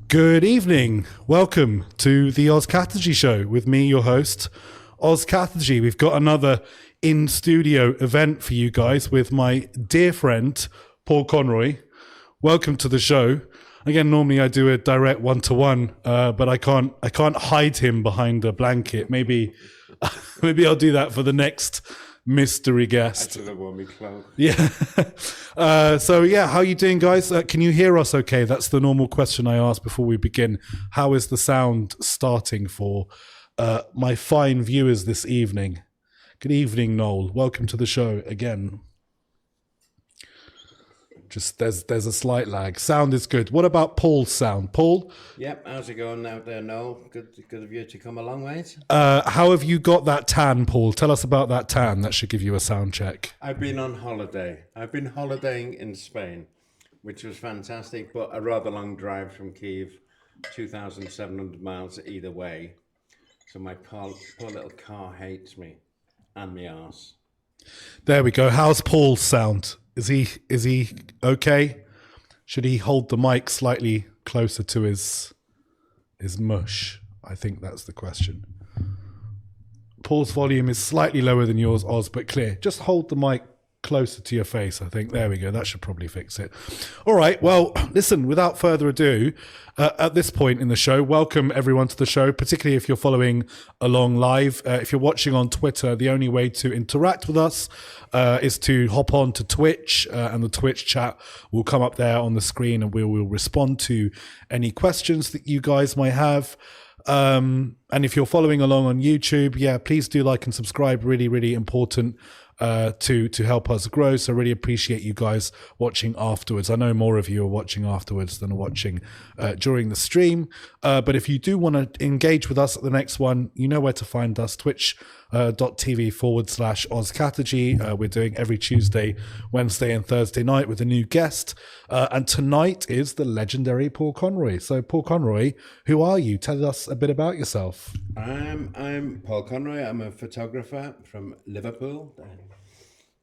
Good evening. Welcome to the Katerji show with me, your host, Katerji. We've got another in-studio event for you guys with my dear friend, Paul Conroy. Welcome to the show. Again, normally I do a direct one-to-one, but I can't hide him behind a blanket. Maybe I'll do that for the next mystery guest. Actually, wore me cloak. Yeah. So how are you doing, guys? Can you hear us okay? That's the normal question I ask before we begin. How is the sound starting for my fine viewers this evening? Good evening, Noel. Welcome to the show again. Just there's a slight lag. Sound is good. What about Paul's sound? Paul? Yep, how's it going out there, Noel? Good of you to come along, mate. How have you got that tan, Paul? Tell us about that tan. That should give you a sound check. I've been on holiday. I've been holidaying in Spain, which was fantastic, but a rather long drive from Kiev, 2,700 miles either way. So my poor little car hates me and my arse. There we go. How's Paul's sound? Is he okay? Should he hold the mic slightly closer to his mush? I think that's the question. Paul's volume is slightly lower than yours, Oz, but clear. Just hold the mic closer to your face, I think. There we go. That should probably fix it. All right. Well, listen, without further ado, at this point in the show, welcome everyone to the show, particularly if you're following along live. If you're watching on Twitter, the only way to interact with us is to hop on to Twitch, and the Twitch chat will come up there on the screen, and we will respond to any questions that you guys might have. And if you're following along on YouTube, please do like and subscribe. Really, really important to help us grow. So really appreciate you guys watching afterwards. I know more of you are watching afterwards than are watching during the stream. But if you do want to engage with us at the next one, you know where to find us, twitch.tv/OzKaterji. We're doing every Tuesday, Wednesday and Thursday night with a new guest. And tonight is the legendary Paul Conroy. So Paul Conroy, who are you? Tell us a bit about yourself. I'm Paul Conroy. I'm a photographer from Liverpool.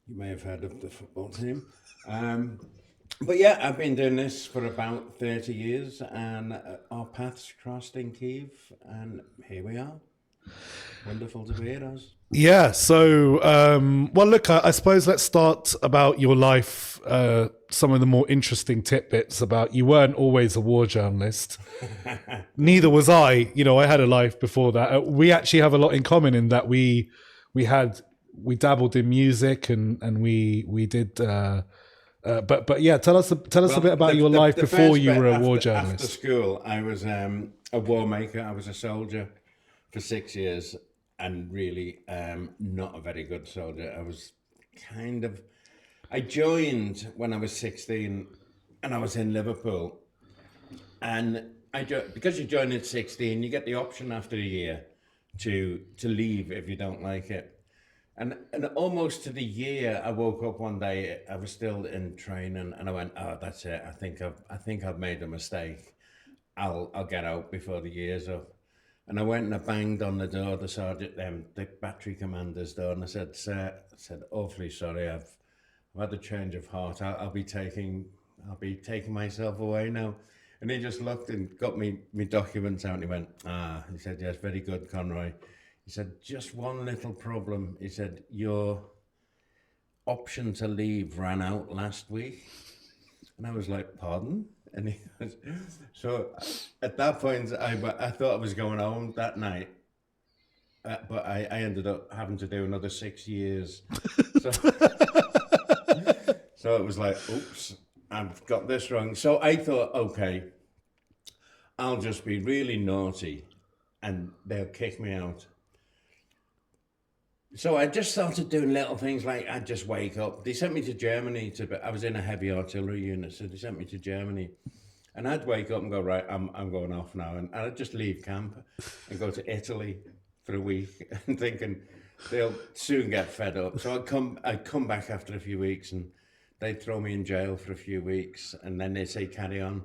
You may have heard of the football team. But yeah, I've been doing this for about 30 years, and our paths crossed in Kiev, and here we are. Wonderful to be here, Oz. Yeah, so, well, look, I suppose let's start about your life, some of the more interesting tidbits about you weren't always a war journalist. Neither was I. You know, I had a life before that. We actually have a lot in common in that we dabbled in music and we did... But yeah, tell us a bit about your life before you were a war journalist. After school, I was a war maker. I was a soldier for 6 years, and really not a very good soldier. I joined when I was 16, and I was in Liverpool. And because you join at 16, you get the option after a year to leave if you don't like it. And almost to the year, I woke up one day. I was still in training, and I went, "Oh, that's it. I think I've made a mistake. I'll get out before the year's up." And I went and I banged on the door, the sergeant, the battery commander's door, and I said, "Sir," I said, "awfully sorry. I've had a change of heart. I'll be taking myself away now." And he just looked and got me documents out, and he went, he said, "Yes, very good, Conroy." He said, "Just one little problem." He said, "Your option to leave ran out last week." And I was like, "Pardon?" And he goes, so at that point, I thought I was going home that night. But I ended up having to do another 6 years. So it was like, oops, I've got this wrong. So I thought, okay, I'll just be really naughty and they'll kick me out. So I just started doing little things like I'd just wake up. They sent me to Germany. I was in a heavy artillery unit, so they sent me to Germany. And I'd wake up and go, right, I'm going off now. And I'd just leave camp and go to Italy for a week and thinking they'll soon get fed up. So I'd come back after a few weeks and they'd throw me in jail for a few weeks. And then they'd say, carry on.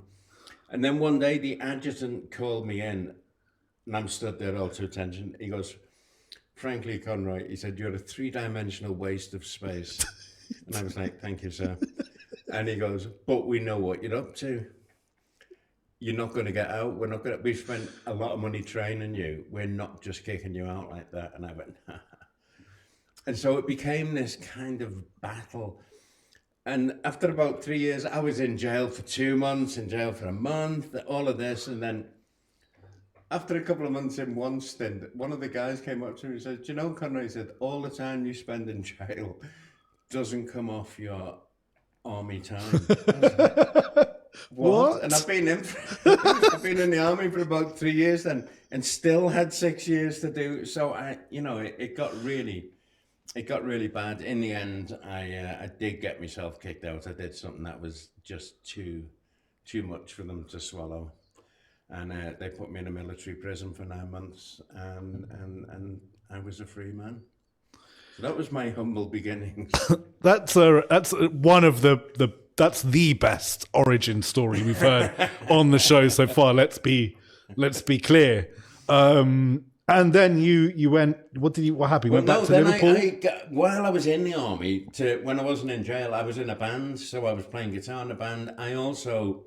And then one day the adjutant called me in and I'm stood there all to attention. He goes, "Frankly, Conroy," he said, "you're a three-dimensional waste of space." And I was like, "Thank you, sir." And he goes, "But we know what you're up to. you're not going to get out. We spent a lot of money training you. We're not just kicking you out like that. And I went, and so it became this kind of battle. And after about 3 years, I was in jail for 2 months, in jail for a month, all of this. And then after a couple of months in one stint, one of the guys came up to me and said, "Do you know, Conroy," he said, "all the time you spend in jail doesn't come off your army time." I was like, what? And I've been in the army for about 3 years then, and still had 6 years to do. So it got really bad. In the end, I did get myself kicked out. I did something that was just too much for them to swallow, and they put me in a military prison for 9 months, and I was a free man. So that was my humble beginnings. That's one of that's the best origin story we've heard on the show so far. Let's be clear. And then you went. What happened? You went back to Liverpool. While I was in the army, when I wasn't in jail, I was in a band. So I was playing guitar in a band. I also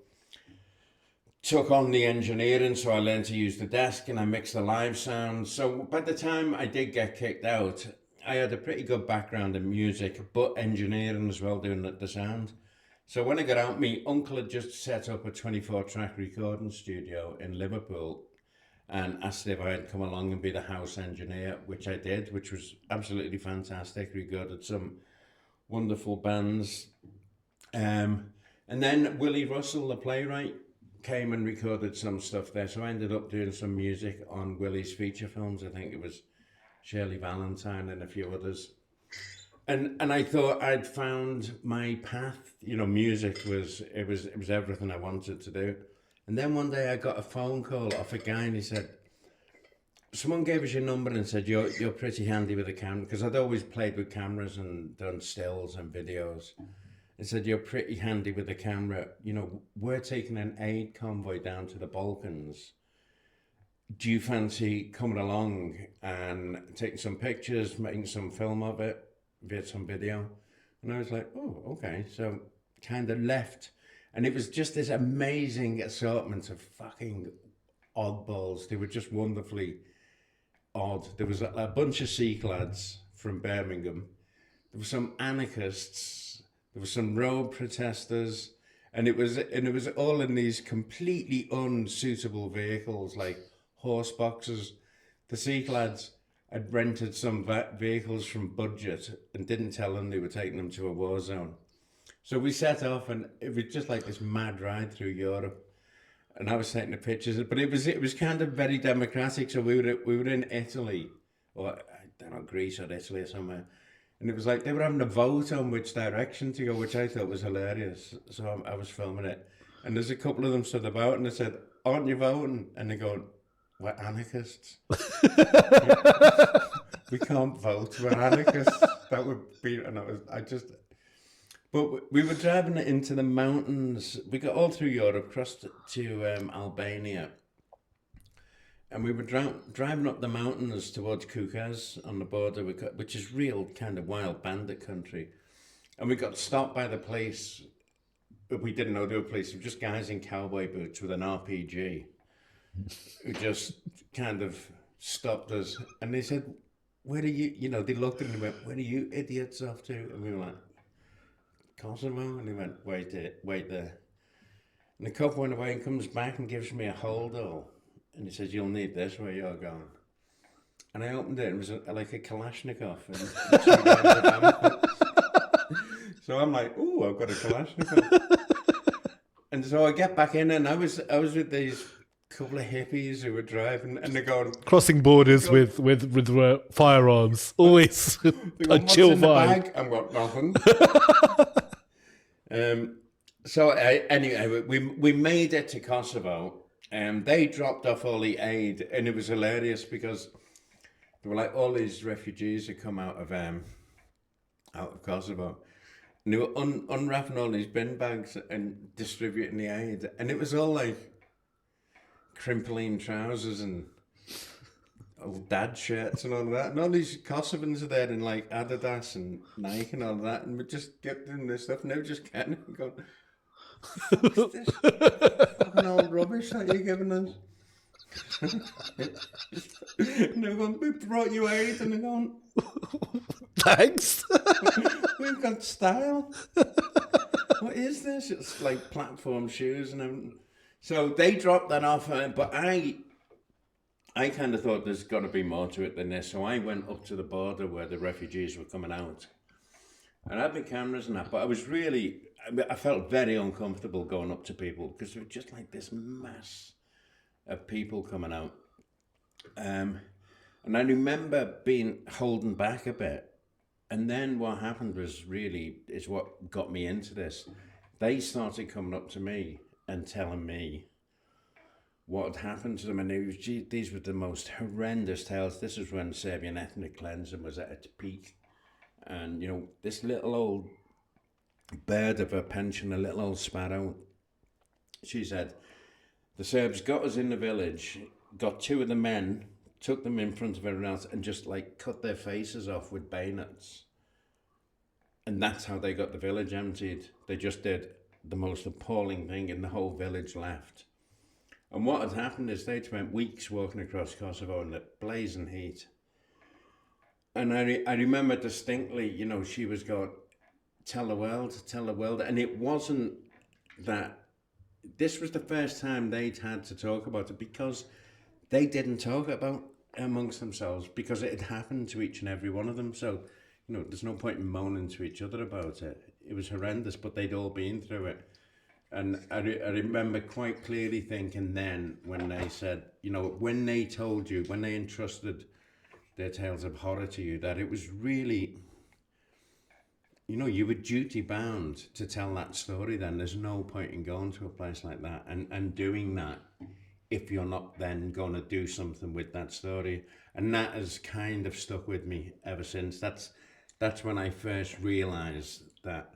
took on the engineering, so I learned to use the desk and I mixed the live sound. So by the time I did get kicked out, I had a pretty good background in music, but engineering as well, doing the sound. So when I got out, my uncle had just set up a 24-track recording studio in Liverpool and asked if I'd come along and be the house engineer, which I did, which was absolutely fantastic. Recorded some wonderful bands. And then Willie Russell, the playwright, came and recorded some stuff there. So I ended up doing some music on Willie's feature films. I think it was Shirley Valentine and a few others. And I thought I'd found my path. Music was everything I wanted to do. And then one day I got a phone call off a guy and he said, "Someone gave us your number and said you're pretty handy with a camera," because I'd always played with cameras and done stills and videos. He said, "You're pretty handy with the camera. We're taking an aid convoy down to the Balkans. Do you fancy coming along and taking some pictures, making some film of it, some video?" And I was like, "Oh, okay." So kind of left. And it was just this amazing assortment of fucking oddballs. They were just wonderfully odd. There was a bunch of Sikh lads from Birmingham. There were some anarchists. There were some road protesters. And it was all in these completely unsuitable vehicles, like horse boxes. The Sikh lads had rented some vehicles from Budget and didn't tell them they were taking them to a war zone. So we set off, and it was just like this mad ride through Europe. And I was taking the pictures, but it was kind of very democratic. So we were in Italy, or I don't know, Greece or Italy or somewhere, and it was like they were having a vote on which direction to go, which I thought was hilarious. So I was filming it, and there's a couple of them stood about, and they said, "Aren't you voting?" And they go, "We're anarchists." We can't vote. We're anarchists. That would be, and But we were driving it into the mountains. We got all through Europe, crossed to Albania. And we were driving up the mountains towards Kukaz on the border, which is real kind of wild bandit country. And we got stopped by the police. But we didn't know they were police. They were just guys in cowboy boots with an RPG who just kind of stopped us. And they said, "Where are you?" They looked at me and went, "Where are you idiots off to?" And we were like, "Kosovo." And he went, wait there. And the cop went away and comes back and gives me a hold-all. And he says, "You'll need this where you're going." And I opened it, and it was like a Kalashnikov. And 2 grams of ammo. So I'm like, "Ooh, I've got a Kalashnikov." And so I get back in, and I was with these couple of hippies who were driving, and they're going... Crossing borders with firearms. Always a chill vibe. I've got nothing. So anyway, we made it to Kosovo, and they dropped off all the aid, and it was hilarious because there were like all these refugees that come out of Kosovo, and they were unwrapping all these bin bags and distributing the aid, and it was all like crimpling trousers and old dad shirts and all of that, and all these Kosovans are there in like Adidas and Nike and all of that, and we just kept doing this stuff, and they were just getting it and going, "What's this? Fucking fucking old rubbish that you're giving us. And they're going, we brought you aid, and they're going, Thanks. we've got style. What is this? It's like platform shoes and everything. So they dropped that off, but I kind of thought there's got to be more to it than this. So I went up to the border where the refugees were coming out, and I had my cameras and that. But I felt very uncomfortable going up to people because there was just like this mass of people coming out. And I remember being holding back a bit. And then what happened is what got me into this. They started coming up to me and telling me what had happened to them. And these were the most horrendous tales. This is when Serbian ethnic cleansing was at its peak. And, you know, this little old bird of a pensioner, a little old sparrow, she said, the Serbs got us in the village, got two of the men, took them in front of everyone else and just like cut their faces off with bayonets. And that's how they got the village emptied. They just did the most appalling thing, and the whole village left. And what had happened is they'd spent weeks walking across Kosovo in the blazing heat. And I remember distinctly, you know, she was going, tell the world. And it wasn't that, this was the first time they'd had to talk about it, because they didn't talk about it amongst themselves, because it had happened to each and every one of them. So, you know, there's no point in moaning to each other about it. It was horrendous, but they'd all been through it. And I remember quite clearly thinking then, when they said, you know, when they told you, when they entrusted their tales of horror to you, that it was really, you know, you were duty bound to tell that story then. There's no point in going to a place like that and doing that if you're not then going to do something with that story. And that has kind of stuck with me ever since. That's when I first realised that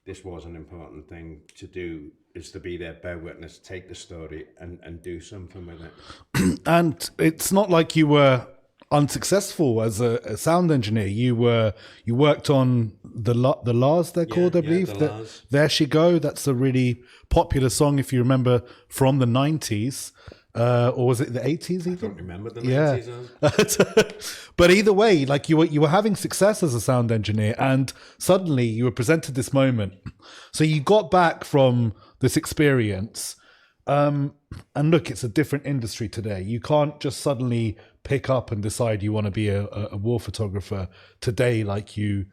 this was an important thing to do, is to be there, bear witness, take the story and do something with it. And it's not like you were unsuccessful as a sound engineer. You worked on the Lars, they're called, I believe. The Lars. There She Go. That's a really popular song, if you remember, from the 90s. Or was it the 80s even? I don't remember the 90s. Yeah. But either way, like you were having success as a sound engineer, and suddenly you were presented this moment. So you got back from this experience, and look, it's a different industry today. You can't just suddenly pick up and decide you want to be a war photographer today, like you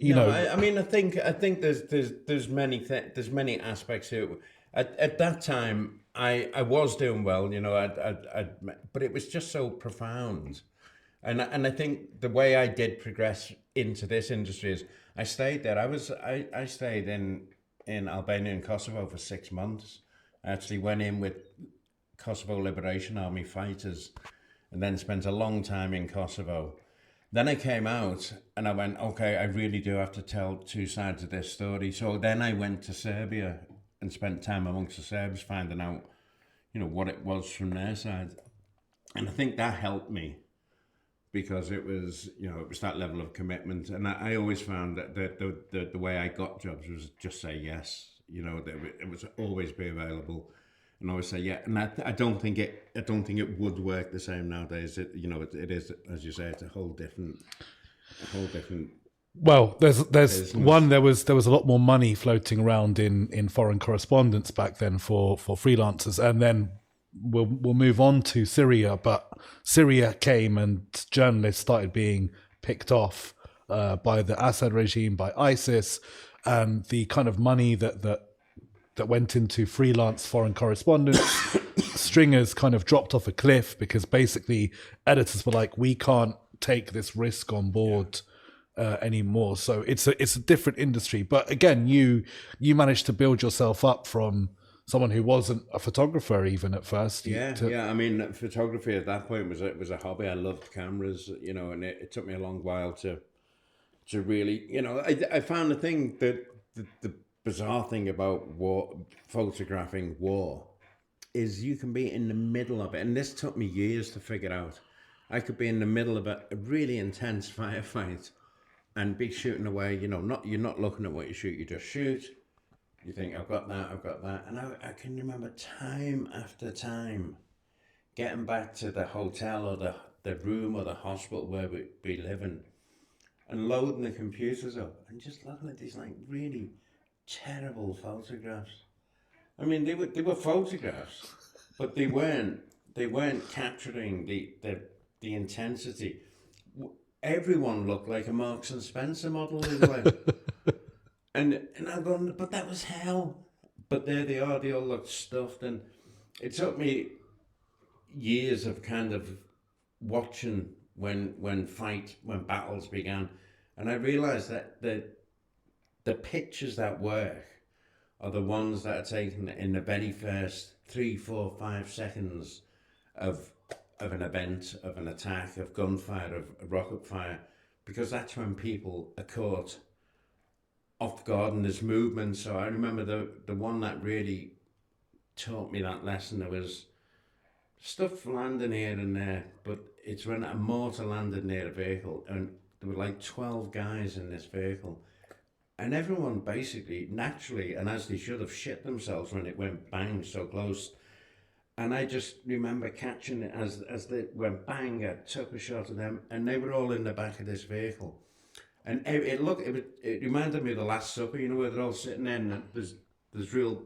know. I mean, I think there's many aspects to it. At that time, I was doing well, you know, but it was just so profound. And I think the way I did progress into this industry is I stayed there. I stayed in Albania and Kosovo for 6 months. I actually went in with Kosovo Liberation Army fighters and then spent a long time in Kosovo. Then I came out and I went, okay, I really do have to tell two sides of this story. So then I went to Serbia and spent time amongst the Serbs, finding out, you know, what it was from their side. And I think that helped me, because it was, you know, it was that level of commitment. And I always found that the way I got jobs was just say yes. You know, it was always be available, and always say yeah. And I don't think it would work the same nowadays. It is, as you say, it's a whole different. Well, there's one. There was a lot more money floating around in foreign correspondence back then for freelancers, and then we'll move on to Syria. But Syria came, and journalists started being picked off by the Assad regime, by ISIS, and the kind of money that went into freelance foreign correspondence. Stringers kind of dropped off a cliff, because basically editors were like, we can't take this risk on board. Anymore. So it's a different industry. But again, you managed to build yourself up from someone who wasn't a photographer even at first. Yeah. I mean, photography at that point was a hobby. I loved cameras, you know, and it took me a long while to really, you know, I found the bizarre thing about photographing war is you can be in the middle of it, and this took me years to figure out. I could be in the middle of a really intense firefight and be shooting away, you know, you're not looking at what you shoot, you just shoot. You think, I've got that. And I can remember time after time getting back to the hotel or the room or the hospital where we live in and loading the computers up and just looking at these like really terrible photographs. I mean, they were photographs, but they weren't capturing the intensity. Everyone looked like a Marks and Spencer model. They were like, and I'm going, but that was hell. But there they are. They all looked stuffed, and it took me years of kind of watching when battles began, and I realized that the pictures that work are the ones that are taken in the very first 3, 4, 5 seconds of an event, of an attack, of gunfire, of rocket fire, because that's when people are caught off guard and there's movement. So I remember the one that really taught me that lesson. There was stuff landing here and there, but it's when a mortar landed near a vehicle, and there were like 12 guys in this vehicle, and everyone basically, naturally, and as they should have, shit themselves when it went bang so close. And I just remember catching it as they went bang. I took a shot of them, and they were all in the back of this vehicle. And it reminded me of the Last Supper, you know, where they're all sitting there, and there's real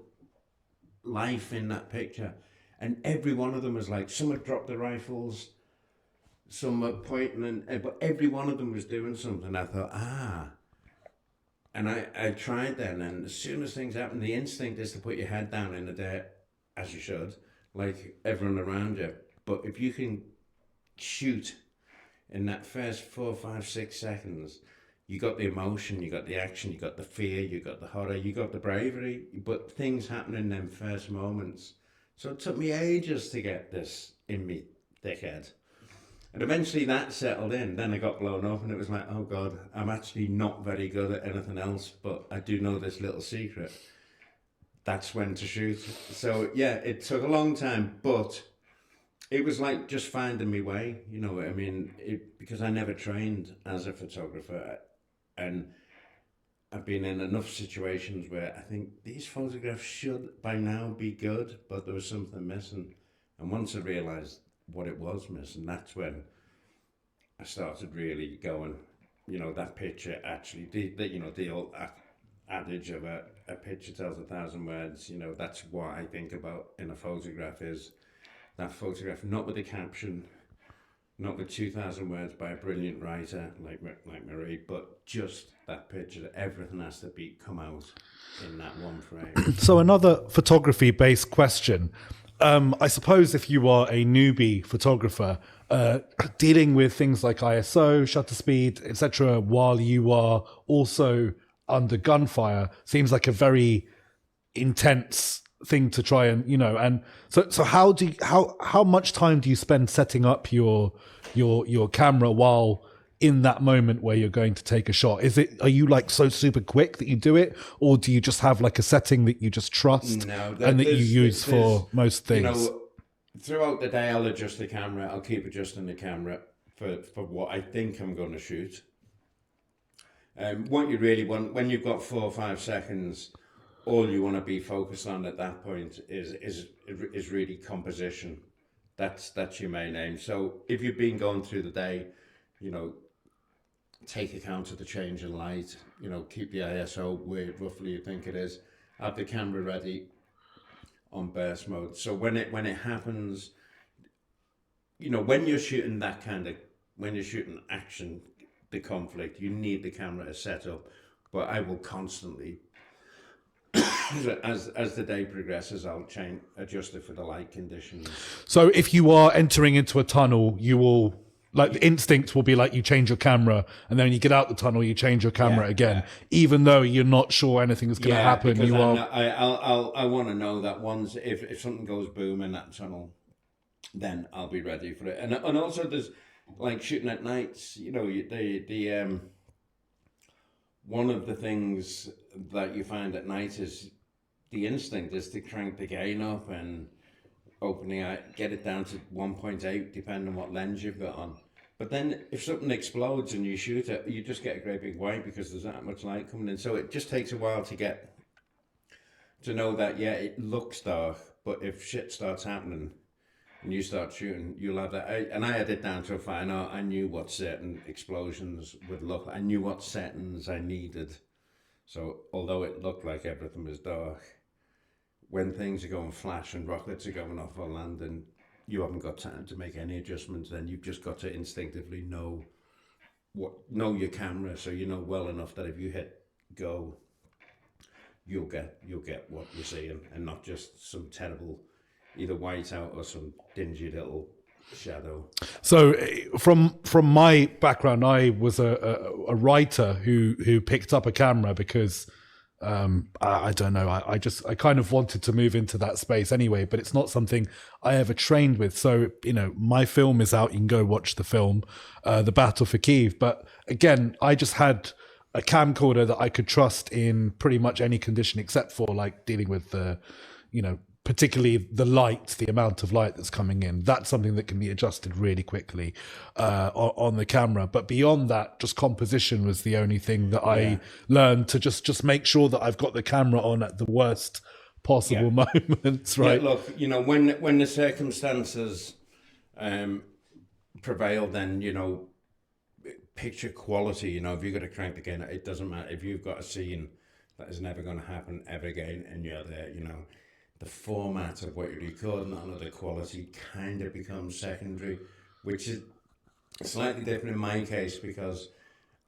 life in that picture. And every one of them was like, some had dropped their rifles, some were pointing, but every one of them was doing something. I thought, And I tried then, and as soon as things happen, the instinct is to put your head down in the dirt, as you should, like everyone around you. But if you can shoot in that first 4, 5, 6 seconds, you got the emotion, you got the action, you got the fear, you got the horror, you got the bravery, but things happen in them first moments. So it took me ages to get this in me thickhead. And eventually that settled in. Then I got blown up and it was like, oh God, I'm actually not very good at anything else, but I do know this little secret. That's when to shoot. So yeah, it took a long time, but it was like just finding my way, you know. I mean, because I never trained as a photographer, and I've been in enough situations where I think these photographs should by now be good, but there was something missing. And once I realized what it was missing, that's when I started really going, you know, that picture actually, the old adage of a picture tells 1,000 words, you know, that's what I think about in a photograph, is that photograph, not with a caption, not with 2,000 words by a brilliant writer like Marie, but just that picture. Everything has to come out in that one frame. So another photography-based question. I suppose if you are a newbie photographer, dealing with things like ISO, shutter speed, etc., while you are also under gunfire, seems like a very intense thing to try and, you know. And so how much time do you spend setting up your camera while in that moment where you're going to take a shot? Are you like so super quick that you do it, or do you just have like a setting that you just trust and that you use for most things? You know, throughout the day I'll adjust the camera. I'll keep adjusting the camera for what I think I'm going to shoot. What you really want when you've got 4 or 5 seconds, all you want to be focused on at that point is really composition. That's your main aim. So if you've been going through the day, you know, take account of the change in light, you know, keep the ISO where roughly you think it is, have the camera ready on burst mode. So when it happens, you know, when you're shooting when you're shooting action, the conflict, you need the camera set up. But I will constantly, as the day progresses, I'll adjust it for the light conditions. So if you are entering into a tunnel, you will, like, the instinct will be like you change your camera, and then when you get out the tunnel, you change your camera again, even though you're not sure anything is going to happen. Because I want to know that once if something goes boom in that tunnel, then I'll be ready for it. And also there's like shooting at nights. You know, the one of the things that you find at night is the instinct is to crank the gain up and opening out, get it down to 1.8, depending on what lens you've got on. But then if something explodes and you shoot it, you just get a great big white because there's that much light coming in. So it just takes a while to get to know that, yeah, it looks dark, but if shit starts happening and you start shooting, you'll have that. And I had it down to a fine art. I knew what certain explosions would look like. I knew what settings I needed. So although it looked like everything was dark, when things are going flash and rockets are going off or landing, you haven't got time to make any adjustments. Then you've just got to instinctively know your camera, so you know well enough that if you hit go, you'll get what you're seeing, and not just some terrible either whiteout or some dingy little shadow. So from my background, I was a writer who picked up a camera because I don't know, I kind of wanted to move into that space anyway, but it's not something I ever trained with. So, you know, my film is out, you can go watch the film, The Battle for Kyiv. But again, I just had a camcorder that I could trust in pretty much any condition, except for like dealing with the, you know, particularly the light, the amount of light that's coming in. That's something that can be adjusted really quickly on the camera. But beyond that, just composition was the only thing that I learned to just make sure that I've got the camera on at the worst possible moments, right? Yeah, look, you know, when the circumstances prevail, then, you know, picture quality, you know, if you've got to crank the camera, it doesn't matter. If you've got a scene that is never going to happen ever again and you're there, you know, the format of what you're recording on, or the quality kind of becomes secondary, which is slightly different in my case because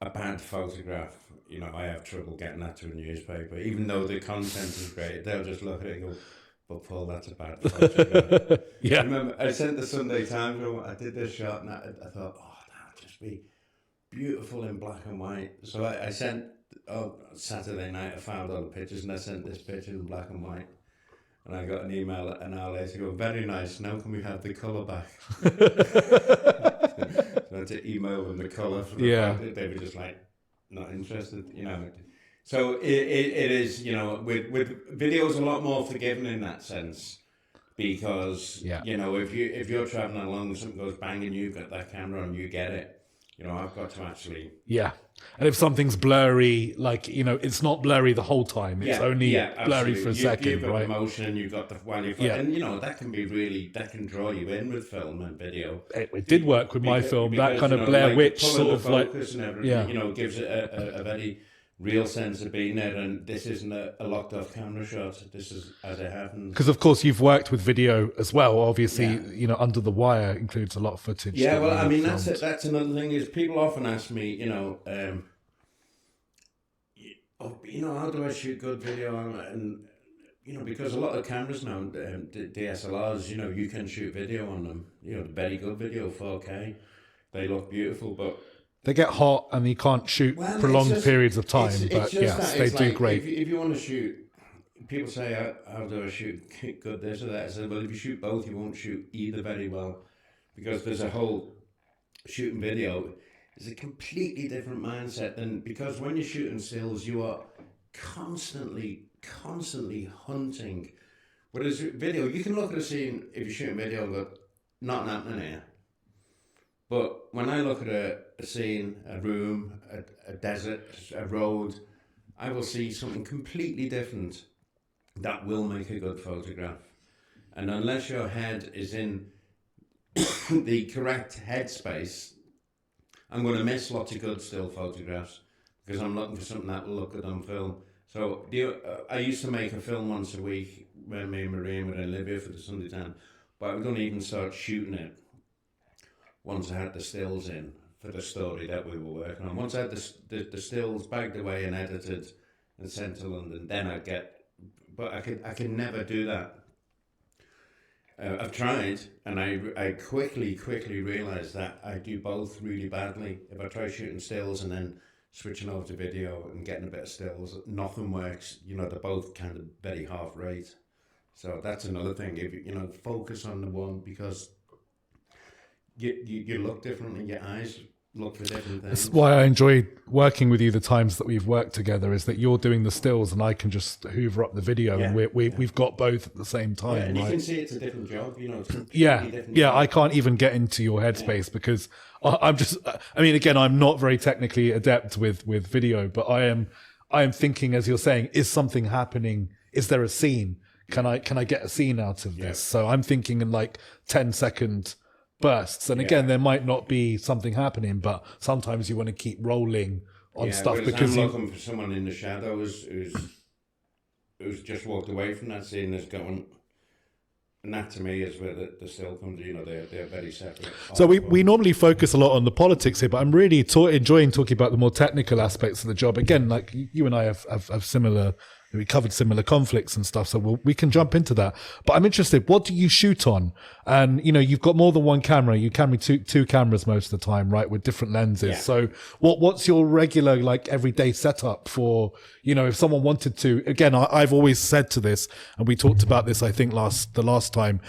a bad photograph, you know, I have trouble getting that to a newspaper. Even though the content is great, they'll just look at it and go, but Paul, that's a bad photograph. Yeah. I remember I sent the Sunday Times, I did this shot and I thought, oh, that'll just be beautiful in black and white. So I sent, Saturday night I found all the pictures and I sent this picture in black and white. And I got an email an hour later going, very nice, now can we have the colour back? So I had to email them the colour for the fact. They were just like, not interested, you know. So it is, you know, with videos a lot more forgiving in that sense. Because, you know, if you're travelling along and something goes bang and you've got that camera and you get it, you know, I've got to actually... Yeah. And if something's blurry, like, you know, it's not blurry the whole time. It's only blurry for a second, you've got right? the motion and you've got the... And, you know, that can be really... That can draw you in with film and video. It did work with my film. Because, that kind you of know, Blair like Witch pulling sort the of like... focus and everything, you know, gives it a very real sense of being there, and this isn't a locked off camera shot. This is as it happens. Because of course you've worked with video as well. Obviously, you know, Under the Wire includes a lot of footage. Yeah, well, I mean, that's another thing is people often ask me, you know, you know, how do I shoot good video? And you know, because a lot of cameras now, DSLRs, you know, you can shoot video on them. You know, very good video, 4K. They look beautiful, but they get hot and you can't shoot prolonged periods of time. But yes, they do like, great. If you want to shoot, people say, how do I shoot good this or that? I said, well, if you shoot both, you won't shoot either very well. Because there's a whole shooting video is a completely different mindset than, because when you're shooting stills, you are constantly hunting. Whereas video, you can look at a scene, if you're shooting video, and go, not happening here. But when I look at a scene, a room, a desert, a road, I will see something completely different that will make a good photograph. And unless your head is in the correct headspace, I'm going to miss lots of good still photographs because I'm looking for something that will look good on film. So I used to make a film once a week when me and Remi were in Libya for the Sunday Times, but I was going to even start shooting it once I had the stills in for the story that we were working on. Once I had the stills bagged away and edited and sent to London, then I'd get... But I can never do that. I've tried, and I quickly realised that I do both really badly. If I try shooting stills and then switching over to video and getting a bit of stills, nothing works. You know, they're both kind of very half rate. So that's another thing. If you know, focus on the one, because you look differently, your eyes look for different things. That's why I enjoy working with you the times that we've worked together, is that you're doing the stills and I can just hoover up the video, and we've got both at the same time. And you right? can see it's a different job, you know. It's different job. I can't even get into your headspace because I'm just, I mean, again, I'm not very technically adept with video, but I am thinking, as you're saying, is something happening is there a scene? Can I get a scene out of this? So I'm thinking in like 10-second bursts. And again, there might not be something happening, but sometimes you want to keep rolling on stuff because I'm looking for someone in the shadows who's just walked away from that scene is going. And that to me is where the still comes, they're very separate. So we normally focus a lot on the politics here, but I'm really enjoying talking about the more technical aspects of the job. Again, like you and I have similar, we covered similar conflicts and stuff, so we can jump into that. But I'm interested, what do you shoot on? And, you've got more than one camera. You carry two cameras most of the time, right, with different lenses. Yeah. So what's your regular, like, everyday setup for, if someone wanted to, again, I've always said to this, and we talked about this, I think, the last time,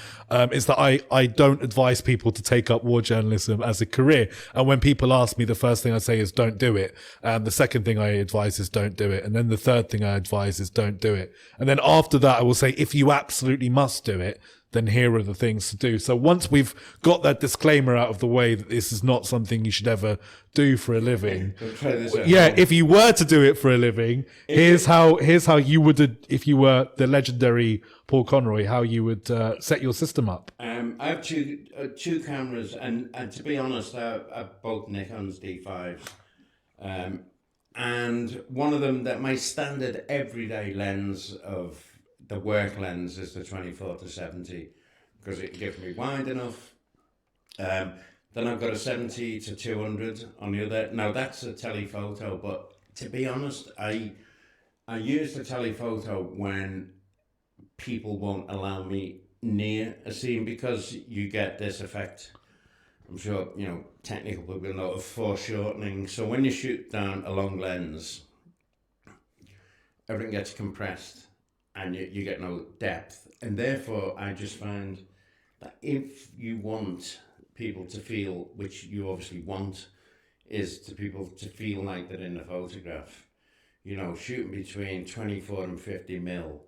is that I don't advise people to take up war journalism as a career. And when people ask me, the first thing I say is don't do it. And the second thing I advise is don't do it. And then the third thing I advise is don't do it. And then after that, I will say, if you absolutely must do it, then here are the things to do. So once we've got that disclaimer out of the way that this is not something you should ever do for a living. If you were to do it for a living, here's how you would, if you were the legendary Paul Conroy, how you would set your system up. I have two cameras, and to be honest, I have both Nikon's D5s. And one of them, that my standard everyday lens of the work lens is the 24-70 because it gives me wide enough. Then I've got a 70-200 on the other. Now that's a telephoto, but to be honest, I use the telephoto when people won't allow me near a scene because you get this effect. I'm sure, technical people know of foreshortening. So when you shoot down a long lens, everything gets compressed and you get no depth. And therefore, I just find that if you want people to feel, which you obviously want, is to people to feel like they're in the photograph, shooting between 24 and 50 mil.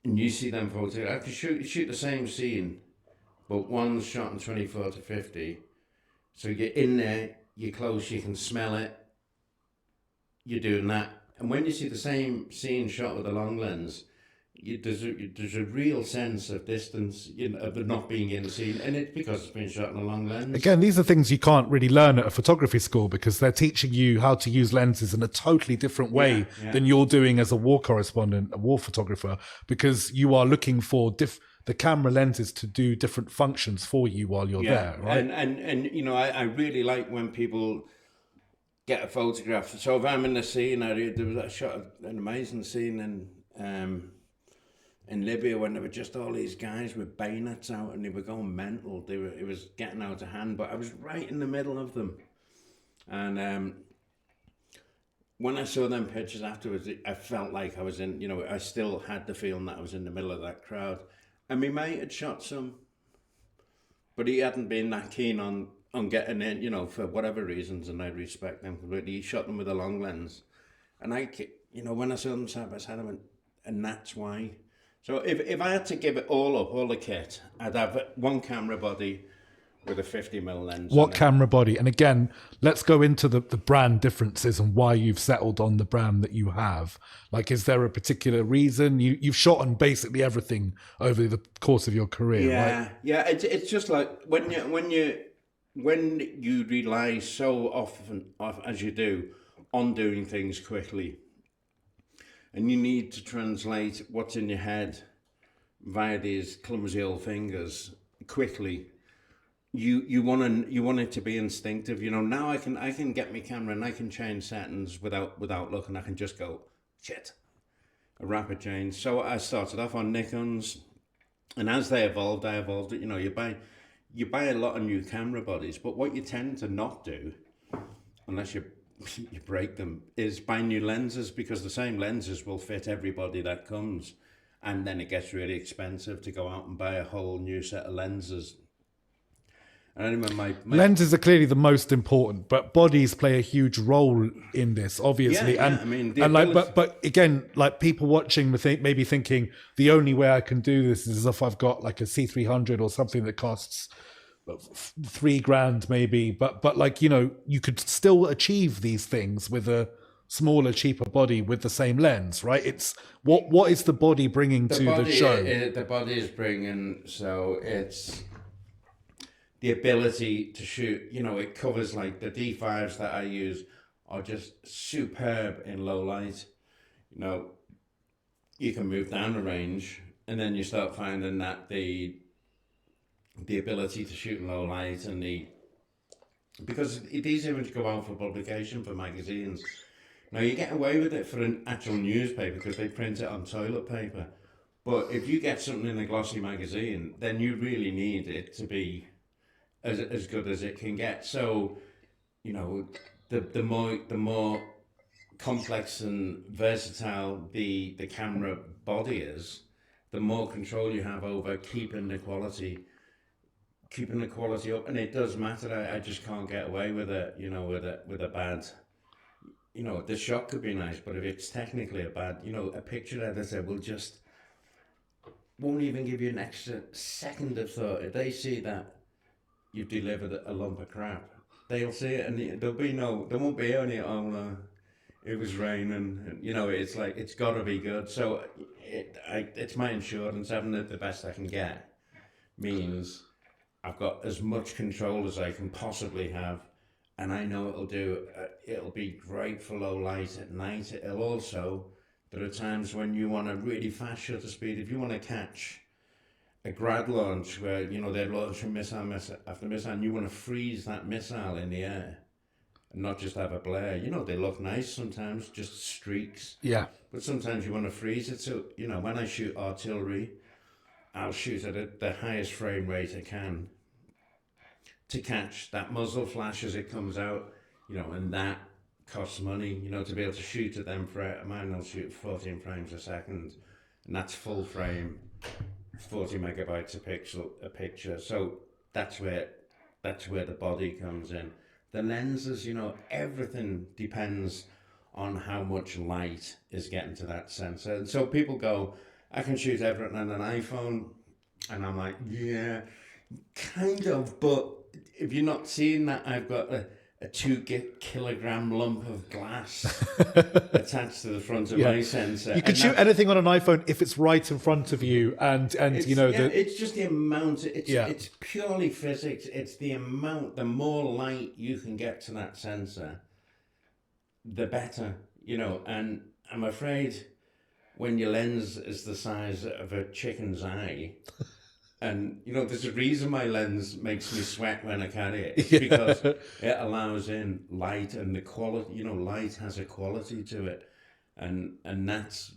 And you see them photographs, I could shoot the same scene, but one's shot in 24-50. So you're in there, you're close, you can smell it, you're doing that. And when you see the same scene shot with a long lens, there's a real sense of distance, of it not being in the scene, and it's because it's been shot in a long lens. Again, these are things you can't really learn at a photography school because they're teaching you how to use lenses in a totally different way than you're doing as a war correspondent, a war photographer, because you are looking for the camera lenses to do different functions for you while you're there, right? And I really like when people get a photograph. So if I'm in the scene, I shot an amazing scene in Libya when there were just all these guys with bayonets out and they were going mental. It was getting out of hand, but I was right in the middle of them. And when I saw them pictures afterwards, I felt like I was in, I still had the feeling that I was in the middle of that crowd. And my mate had shot some, but he hadn't been that keen on getting in, for whatever reasons, and I respect them completely. He shot them with a long lens. And when I saw them side by side, I went, and that's why. So if I had to give it all up, all the kit, I'd have one camera body with a 50mm lens. What camera body? And again, let's go into the brand differences and why you've settled on the brand that you have. Like, is there a particular reason? You've shot on basically everything over the course of your career, right? Yeah. It's just like when you rely so often, as you do, on doing things quickly, and you need to translate what's in your head via these clumsy old fingers quickly. You want it to be instinctive. Now I can get my camera and I can change settings without looking. I can just go shit, a rapid change. So I started off on Nikons, and as they evolved, I evolved it. You buy a lot of new camera bodies, but what you tend to not do, unless you break them, is buy new lenses, because the same lenses will fit everybody that comes, and then it gets really expensive to go out and buy a whole new set of lenses. And I remember my lenses are clearly the most important, but bodies play a huge role in this, obviously. Yeah, but again, like people watching maybe thinking the only way I can do this is if I've got like a C300 or something that costs $3,000 maybe. But like, you could still achieve these things with a smaller, cheaper body with the same lens, right? It's what is the body bringing to the show? The body is bringing, so it's the ability to shoot. It covers like the D5s that I use are just superb in low light. You can move down the range, and then you start finding that the ability to shoot in low light because these images go out for publication for magazines. Now you get away with it for an actual newspaper because they print it on toilet paper. But if you get something in a glossy magazine, then you really need it to be as good as it can get. So, the more complex and versatile the camera body is, the more control you have over keeping the quality up. And it does matter. I just can't get away with it, with a bad. The shot could be nice, but if it's technically a bad, a picture editor won't even give you an extra second of thought. If they see that you've delivered a lump of crap, they'll see it, and there won't be any, it was raining, and it's like, it's got to be good. So it's my insurance. Having it the best I can get means I've got as much control as I can possibly have. And I know it'll be great for low light at night. There are times when you want a really fast shutter speed. If you want to catch a grad launch where, they're launching missile after missile, and you want to freeze that missile in the air and not just have a blare. They look nice sometimes, just streaks. Yeah. But sometimes you want to freeze it. So, when I shoot artillery, I'll shoot at the highest frame rate I can to catch that muzzle flash as it comes out, and that costs money, to be able to shoot at them mine will shoot 14 frames a second, and that's full frame, 40 megabytes a picture. So that's where the body comes in. The lenses, everything depends on how much light is getting to that sensor. And so people go, I can shoot everything on an iPhone, and I'm like, yeah, kind of, but if you're not seeing that, I've got a 2 kilogram lump of glass attached to the front of my sensor. You could shoot anything on an iPhone if it's right in front of you, and it's just the amount. It's purely physics. It's the amount. The more light you can get to that sensor, the better. And I'm afraid when your lens is the size of a chicken's eye. And, there's a reason my lens makes me sweat when I carry it. It's because it allows in light, and the quality, light has a quality to it. And that's,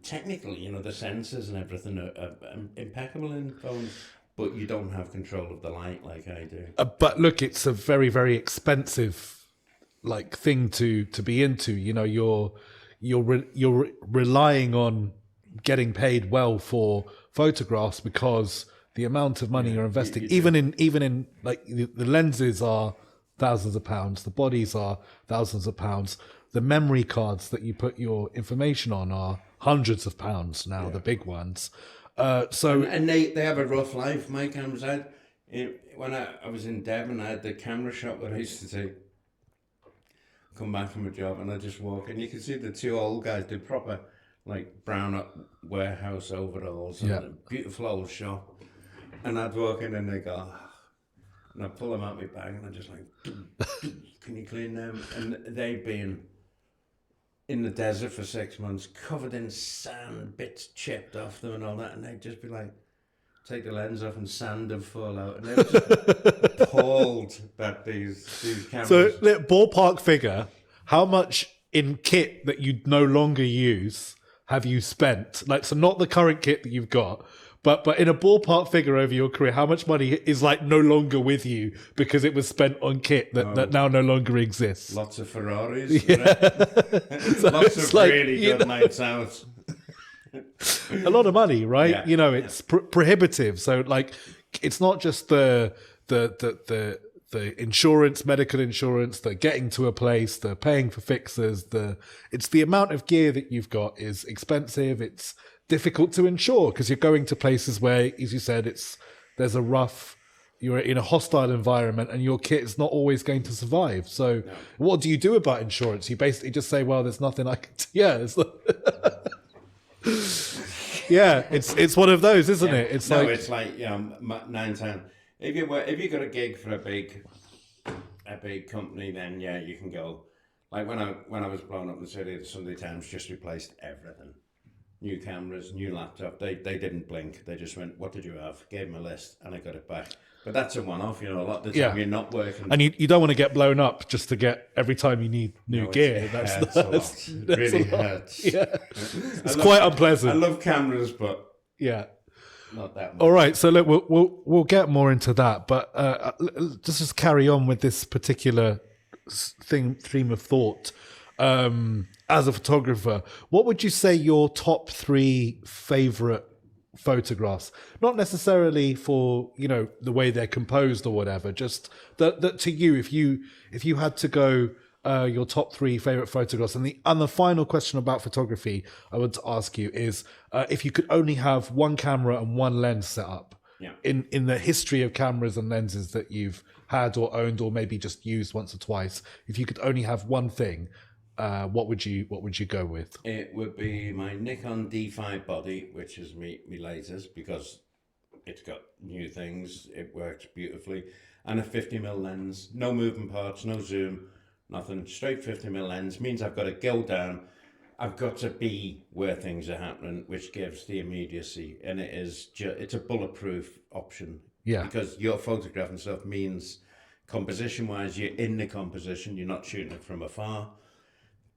technically, the sensors and everything are impeccable in phones, but you don't have control of the light like I do. But look, it's a very, very expensive, thing to be into. You're relying on getting paid well for photographs because the amount of money you're investing, even in the lenses are thousands of pounds, the bodies are thousands of pounds, the memory cards that you put your information on are hundreds of pounds now, the big ones. And they have a rough life. My cameras when I was in Devon, I had the camera shop that I used to take. Come back from a job, and I just walk, and you can see the two old guys do proper brown up warehouse overalls and a beautiful old shop. And I'd walk in and they go, and I'd pull them out my bag, and I'm just like, can you clean them? And they'd been in the desert for 6 months, covered in sand, bits chipped off them and all that, and they'd just be like, take the lens off and sand would fall out. And they were just appalled that these cameras. So, ballpark figure, how much in kit that you no longer use have you spent? So not the current kit that you've got, but in a ballpark figure over your career, how much money is no longer with you because it was spent on kit that now no longer exists? Lots of Ferraris. Lots of really good nights out. A lot of money, right? It's prohibitive. So it's not just the insurance, medical insurance, the getting to a place, the paying for fixers, it's the amount of gear that you've got is expensive. It's difficult to insure because you're going to places where, as you said, there's a rough you're in a hostile environment and your kit is not always going to survive. So what do you do about insurance? You basically just say, well, there's nothing I can do. Yeah, it's one of those, isn't it? It's it's like 9 times. If you got a gig for a big company, then you can go. Like when I was blown up in Syria, the Sunday Times just replaced everything. New cameras, new laptop. They didn't blink. They just went, "What did you have?" Gave them a list, and I got it back. But that's a one-off. A lot of the time you're not working. And you don't want to get blown up just to get every time you need new gear. It really hurts. Yeah. It's quite unpleasant. I love cameras, but yeah, not that much. All right, so look, we'll get more into that, but just carry on with this particular theme of thought. As a photographer, what would you say your top 3 favorite photographs? Not necessarily for the way they're composed or whatever. Just that to you, if you had to go your top 3 favorite photographs. And the final question about photography I want to ask you is if you could only have one camera and one lens set up in the history of cameras and lenses that you've had or owned or maybe just used once or twice. If you could only have one thing, what would you go with? It would be my Nikon D5 body, which is me latest because it's got new things. It works beautifully, and a 50mm lens. No moving parts, no zoom, nothing. Straight 50mm lens means I've got to go down. I've got to be where things are happening, which gives the immediacy, and it's a bulletproof option. Yeah, because your photographing stuff means composition-wise, you're in the composition. You're not shooting it from afar.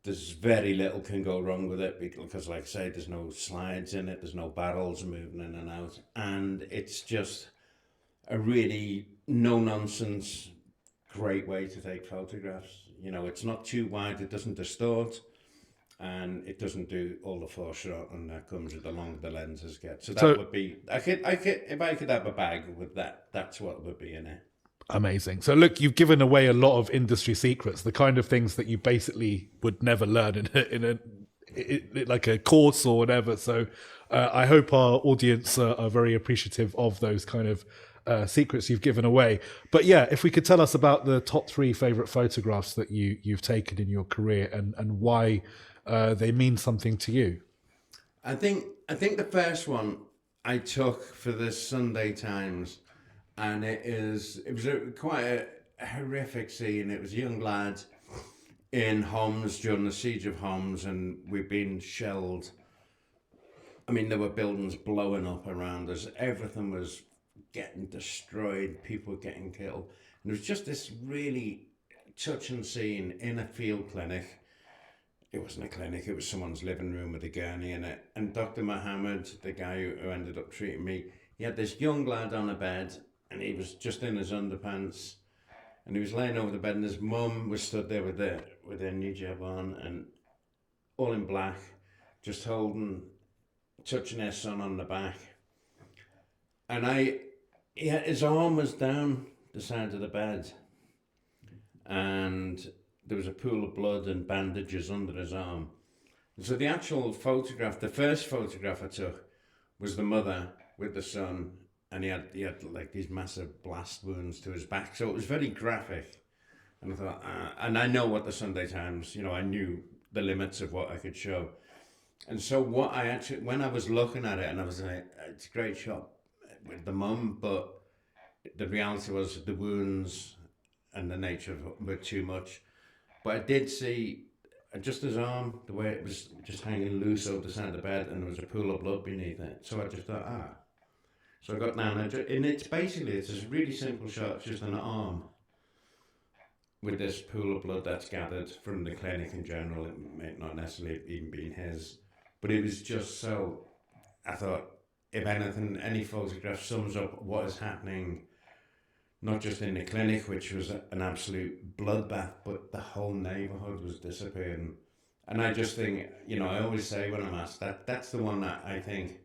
There's very little can go wrong with it because, like I say, there's no slides in it, there's no barrels moving in and out, and it's just a really no-nonsense, great way to take photographs. It's not too wide, it doesn't distort, and it doesn't do all the foreshortening that comes with the longer the lenses get. So that would be, I could if I could have a bag with that, that's what would be in it. Amazing. So look, you've given away a lot of industry secrets, the kind of things that you basically would never learn in like a course or whatever. So I hope our audience are very appreciative of those kind of secrets you've given away. But yeah, if we could tell us about the top 3 favorite photographs that you've taken in your career and why they mean something to you. I think the first one I took for the Sunday Times. And it was quite a horrific scene. It was a young lad in Homs during the siege of Homs, and we'd been shelled. I mean, there were buildings blowing up around us. Everything was getting destroyed. People were getting killed. And it was just this really touching scene in a field clinic. It wasn't a clinic. It was someone's living room with a gurney in it. And Dr. Mohammed, the guy who ended up treating me, he had this young lad on a bed, and he was just in his underpants, and he was laying over the bed, and his mum was stood there with her hijab on, and all in black, just touching her son on the back. And his arm was down the side of the bed, and there was a pool of blood and bandages under his arm. And so the actual photograph, the first photograph I took, was the mother with the son. And he had like these massive blast wounds to his back, so it was very graphic. And I thought, and I know what the Sunday Times, I knew the limits of what I could show. And so when I was looking at it, and I was like, it's a great shot with the mum, but the reality was the wounds and the nature of it were too much. But I did see just his arm, the way it was just hanging loose over the side of the bed, and there was a pool of blood beneath it. So I just thought, So I got down, and it's a really simple shot. It's just an arm with this pool of blood that's gathered from the clinic in general. It may not necessarily even been his, but it was just so. I thought, if anything, any photograph sums up what is happening, not just in the clinic, which was an absolute bloodbath, but the whole neighbourhood was disappearing. And I just think, I always say when I'm asked that's the one that I think.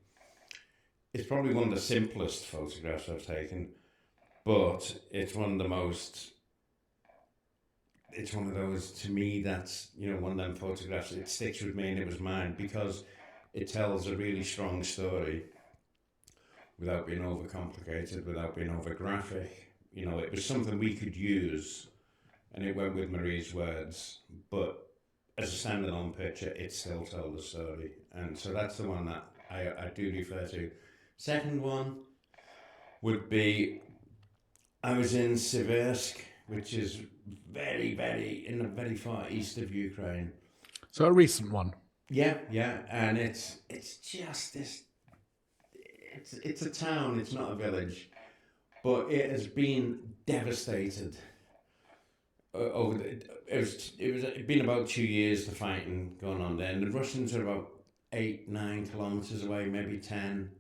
It's probably one of the simplest photographs I've taken, but it's one of the most, it's one of those, to me, that's, one of them photographs, it sticks with me, and it was mine because it tells a really strong story without being overcomplicated, without being over graphic. You know, it was something we could use, and it went with Marie's words, but as a standalone picture, it still told the story. And so that's the one that I do refer to. Second one would be, I was in Siversk, which is very, very, in the very far east of Ukraine. So a recent one. Yeah, and it's just this, it's a town, it's not a village, but it has been devastated. It'd been about 2 years the fighting going on there, and the Russians are about 8-9 kilometers away, maybe 10,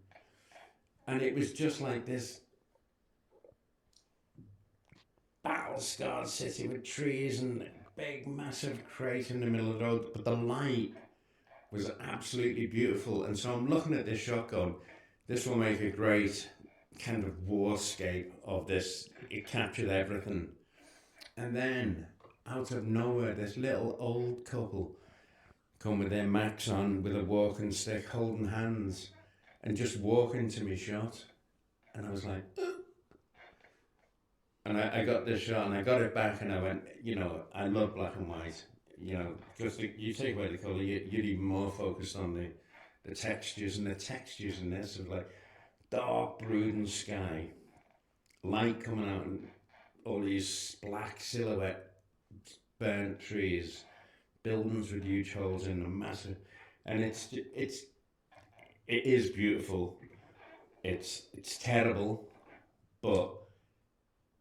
and it was just like this battle-scarred city with trees and a big massive crater in the middle of the road, but the light was absolutely beautiful. And so I'm looking at this shot going, this will make a great kind of warscape of this. It captured everything. And then, out of nowhere, this little old couple come with their Macs on, with a walking stick, holding hands, and just walk into me shot. And I was like, and I got this shot, and I got it back, and I went, you know, I love black and white, you know, because you take away the colour, you're even more focused on the textures, and the textures in this of like dark brooding sky, light coming out, and all these black silhouette burnt trees, buildings with huge holes in them, massive, and it is beautiful. It's terrible, but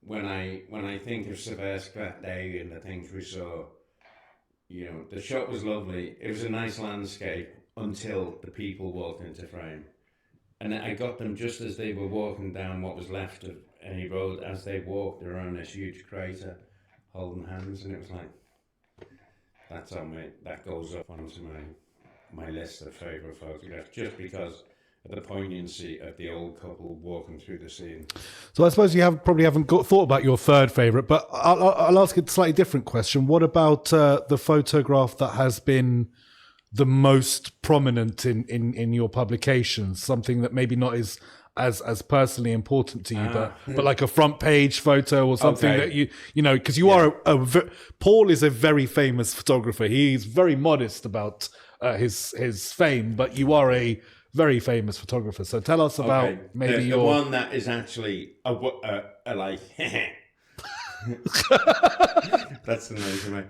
when I think of Siversk that day and the things we saw, you know, the shot was lovely. It was a nice landscape until the people walked into frame. And I got them just as they were walking down what was left of any road. As they walked around this huge crater, holding hands, and it was like, that goes up onto my list of favourite photographs, just because of the poignancy of the old couple walking through the scene. So I suppose you probably haven't thought about your third favourite, but I'll ask a slightly different question. What about the photograph that has been the most prominent in your publications? Something that maybe not is as personally important to you, but like a front page photo or something that you know, because you are Paul is a very famous photographer. He's very modest about his fame, but you are a very famous photographer. So tell us about maybe the one that is actually a like. That's the noise of it.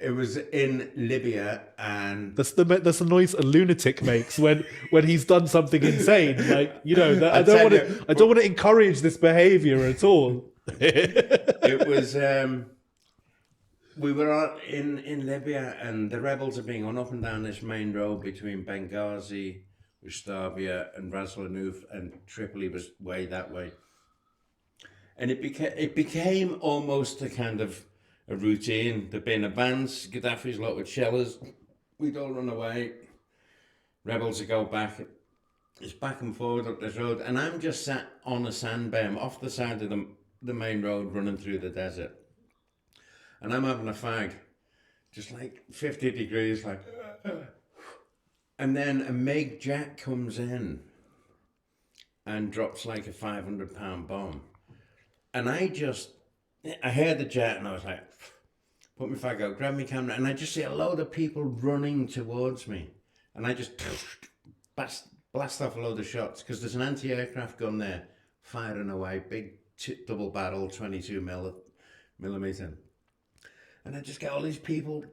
It was in Libya, and that's the noise a lunatic makes when he's done something insane. Like, you know, I don't want to encourage this behaviour at all. It was we were in Libya, and the rebels are being on up and down this main road between Benghazi, Gustavia, and Ras Lanuf, and Tripoli was way that way. And it became almost a kind of a routine. There'd been advance, Gaddafi's lot with shellers, we'd all run away, rebels would go back. It's back and forward up this road, and I'm just sat on a sand berm off the side of the main road running through the desert. And I'm having a fag, just like 50 degrees, like, and then a MiG jet comes in and drops like a 500-pound bomb. And I heard the jet, and I was like, put my fag out, grab my camera, and I just see a load of people running towards me. And I just blast off a load of shots, because there's an anti-aircraft gun there, firing away, big double barrel, 22 millimeter. And I just get all these people,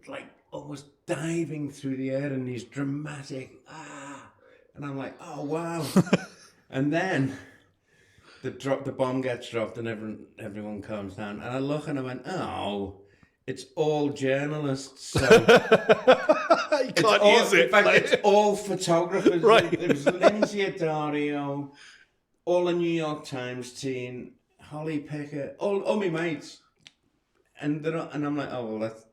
like, almost diving through the air in these dramatic, and I'm like, oh, wow. And then the bomb gets dropped, and everyone calms down. And I look, and I went, oh, it's all journalists. So you can't use it. In fact, it's all photographers. Right. It was Lindsay Addario, all the New York Times team, Holly Pickett, all my mates. And I'm like, oh, well, that's...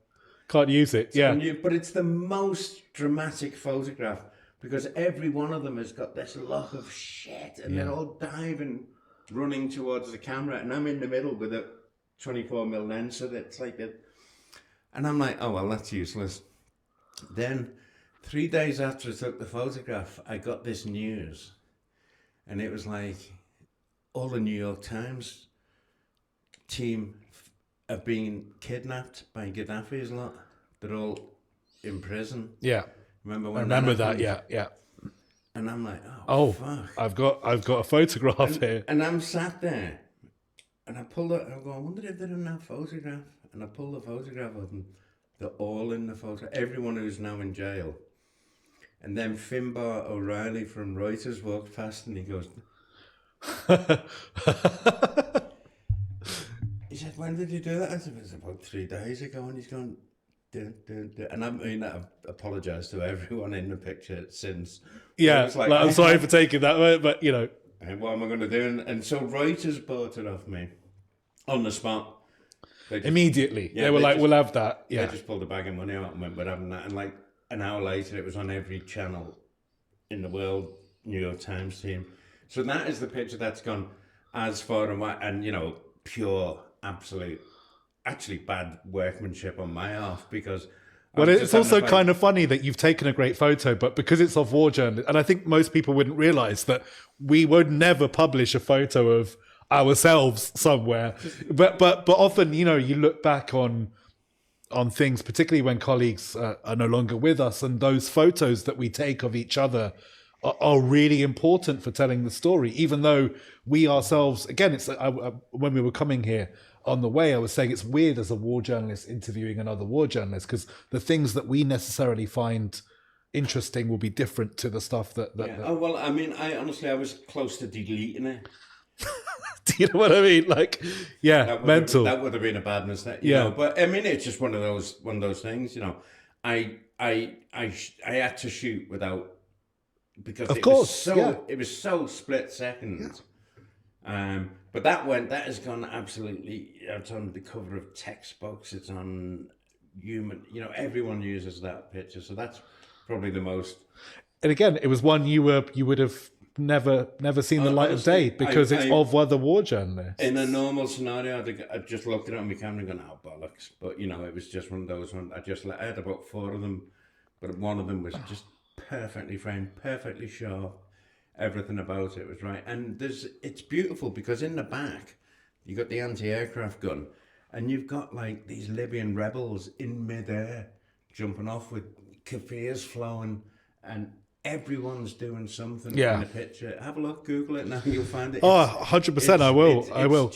Can't use it, yeah. But it's the most dramatic photograph, because every one of them has got this look of shit, and they're all diving, running towards the camera, and I'm in the middle with a 24mm lens, so that's like that. And I'm like, oh, well, that's useless. Then, 3 days after I took the photograph, I got this news. and it was like all the New York Times team have been kidnapped by Gaddafi's lot. They're all in prison. Yeah. Remember I when remember that. happened? Yeah. Yeah. And I'm like, Oh, fuck. I've got a photograph here. And I'm sat there, and I pulled it. I go, I wonder if they're in that photograph. And I pull the photograph of them. They're all in the photo. Everyone who's now in jail. And then Finbar O'Reilly from Reuters walked past, and he goes, he said, when did you do that? I said, it was about 3 days ago. And he's gone, dun, dun, dun. And I mean, I've apologised to everyone in the picture since. Yeah, like, I'm sorry for taking that, but you know. What am I going to do? And so Reuters bought it off me on the spot. Immediately. They were like, we'll have that. Yeah. They just pulled a bag of money out and went, we're having that. And like an hour later, it was on every channel in the world, New York Times team. So that is the picture that's gone as far and wide, and, you know, pure, absolute, actually bad workmanship on my half, because... Well, it's also kind of funny that you've taken a great photo, but because it's of war journalists, and I think most people wouldn't realise that we would never publish a photo of ourselves somewhere. But often, you know, you look back on things, particularly when colleagues are no longer with us, and those photos that we take of each other are really important for telling the story, even though we ourselves, again, it's when we were coming here on the way, I was saying it's weird as a war journalist interviewing another war journalist, because the things that we necessarily find interesting will be different to the stuff that Oh, well, I mean, I was close to deleting it. Do you know what I mean? Like, yeah, mental. That would have been a bad mistake, you know. But I mean, it's just one of those things, you know. I had to shoot without, because it was so split second. But that has gone absolutely. It's on the cover of textbooks. It's on human. You know, everyone uses that picture, so that's probably the most. And again, it was one you would have never seen the light of day, because it's of other war journalists. In a normal scenario, I'd just looked at it on my camera and gone, "Oh bollocks!" But you know, it was just one of those ones. I had about 4 of them, but one of them was just perfectly framed, perfectly sharp. Everything about it was right, and it's beautiful, because in the back you got the anti-aircraft gun, and you've got like these Libyan rebels in midair jumping off with kafirs flowing, and everyone's doing something in the picture. Have a look, Google it now, you'll find it. 100%, I will.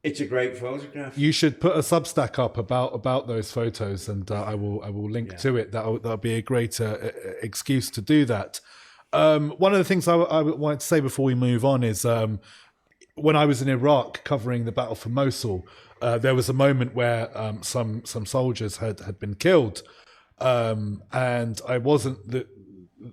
It's a great photograph. You should put a Substack up about those photos, and I will link to it. That'll be a great excuse to do that. One of the things I wanted to say before we move on is when I was in Iraq covering the battle for Mosul, there was a moment where some soldiers had been killed, and I wasn't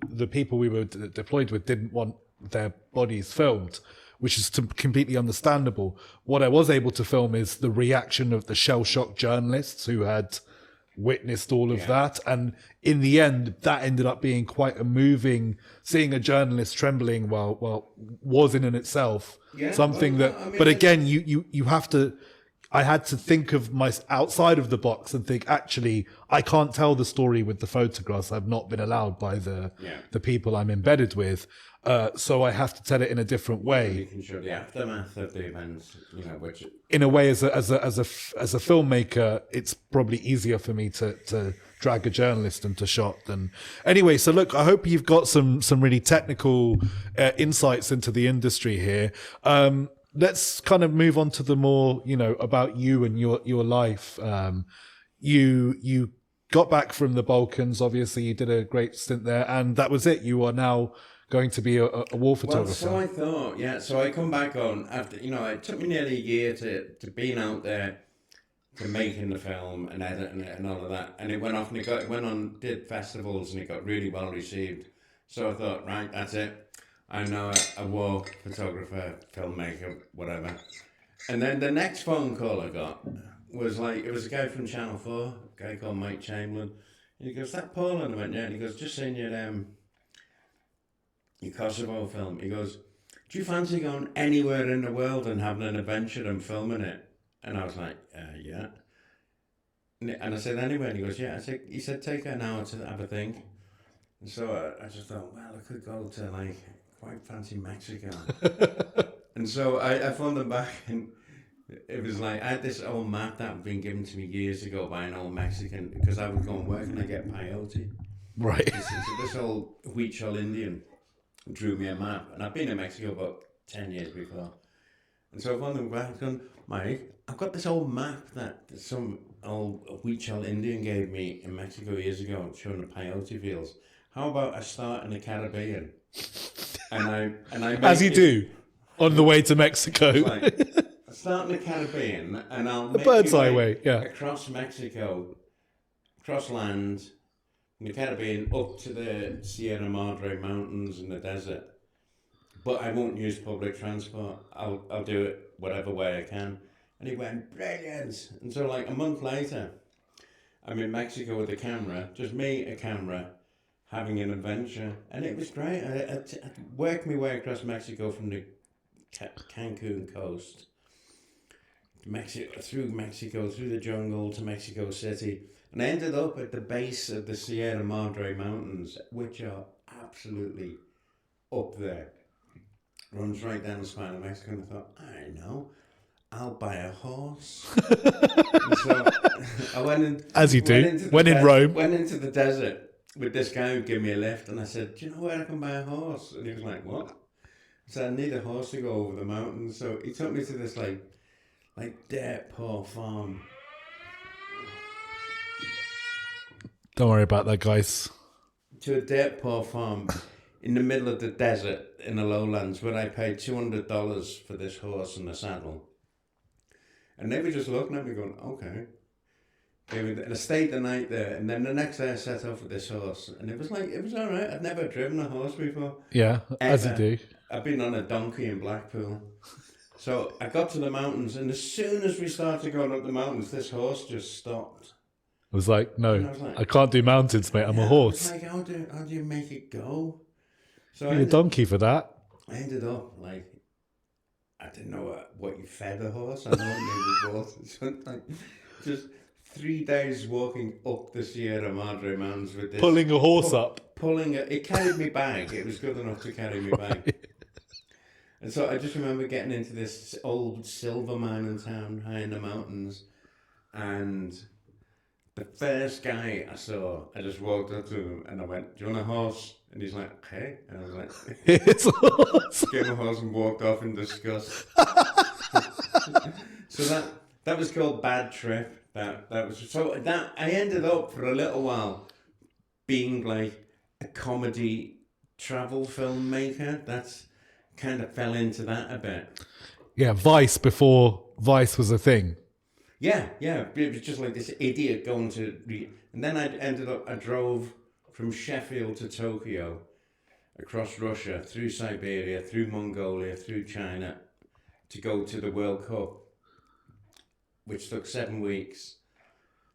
the people we were deployed with didn't want their bodies filmed, which is completely understandable. What I was able to film is the reaction of the shell-shocked journalists who had witnessed all of that, and in the end that ended up being quite a moving, seeing a journalist trembling was in and itself something but again you have to, I had to think of my outside of the box and think, actually I can't tell the story with the photographs. I've not been allowed by the people I'm embedded with, so I have to tell it in a different way. You can show the aftermath of the events, you know, which in a way, as a filmmaker, it's probably easier for me to drag a journalist into shot than anyway. So look, I hope you've got some really technical insights into the industry here. Let's kind of move on to the more, you know, about you and your life. You got back from the Balkans. Obviously, you did a great stint there, and that was it. You are now going to be a war photographer. Well, so I thought, so I come back on after, you know, it took me nearly a year to being out there, to making the film and editing it and all of that. And it went off, and it went on, did festivals, and it got really well received. So I thought, right, that's it. I'm now a war photographer, filmmaker, whatever. And then the next phone call I got was like, it was a guy from Channel 4, a guy called Mike Chamberlain. And he goes, that Paul? And I went, yeah. And he goes, just seen your Kosovo film. He goes, do you fancy going anywhere in the world and having an adventure and filming it? And I was like, yeah. And I said, anywhere? And he goes, yeah. He said, take an hour to have a think. And so I just thought, well, I could go to like quite fancy Mexico. And so I phoned them back, and it was like, I had this old map that had been given to me years ago by an old Mexican, because I would go and work and I get peyote. Right. So this old Huichol Indian drew me a map, and I've been in Mexico about 10 years before. And so I phoned them back, going, Mike, I've got this old map that some old Huichol Indian gave me in Mexico years ago, showing the peyote fields. How about I start in the Caribbean? And I As you do on the way to Mexico. Like, I start in the Caribbean, and I'll make bird's my eye way, yeah. across Mexico, across land, in the Caribbean, up to the Sierra Madre Mountains and the desert. But I won't use public transport. I'll do it whatever way I can. And he went, brilliant. And so like a month later, I'm in Mexico with a camera, just me, a camera, having an adventure. And it was great. I worked my way across Mexico from the Cancun coast, through Mexico, through the jungle to Mexico City. And I ended up at the base of the Sierra Madre Mountains, which are absolutely up there. Runs right down the spine of Mexico, and I thought, I know, I'll buy a horse. And so I went in. As you do, when in Rome. Went into the desert with this guy who gave me a lift, and I said, do you know where I can buy a horse? And he was like, what? I said, I need a horse to go over the mountains. So he took me to this like dirt poor farm. Don't worry about that, guys. To a dirt poor farm in the middle of the desert in the lowlands, where I paid $200 for this horse and a saddle. And they were just looking at me going, okay. And I stayed the night there, and then the next day I set off with this horse, and it was all right. I'd never driven a horse before. Yeah, as you do. I've been on a donkey in Blackpool. So I got to the mountains, and as soon as we started going up the mountains, this horse just stopped. I was like, no, I was like, I can't do mountains, mate. I'm a horse. I was like, how do you make it go? So You need a donkey for that. I ended up like, I didn't know what you fed a horse. I know maybe bought it. So like, just 3 days walking up the Sierra Madre Mountains with this. Pulling a horse up. It carried me bag. It was good enough to carry me bag. And so I just remember getting into this old silver mining town high in the mountains, and the first guy I saw, I just walked up to him and I went, do you want a horse? And he's like, okay. And I was like, It's a horse. gave him a horse and walked off in disgust. So that was called Bad Trip. That was so that I ended up for a little while being like a comedy travel filmmaker. That's kind of fell into that a bit. Yeah, Vice before Vice was a thing. Yeah. It was just like this idiot going to... And then I drove from Sheffield to Tokyo, across Russia, through Siberia, through Mongolia, through China, to go to the World Cup, which took 7 weeks.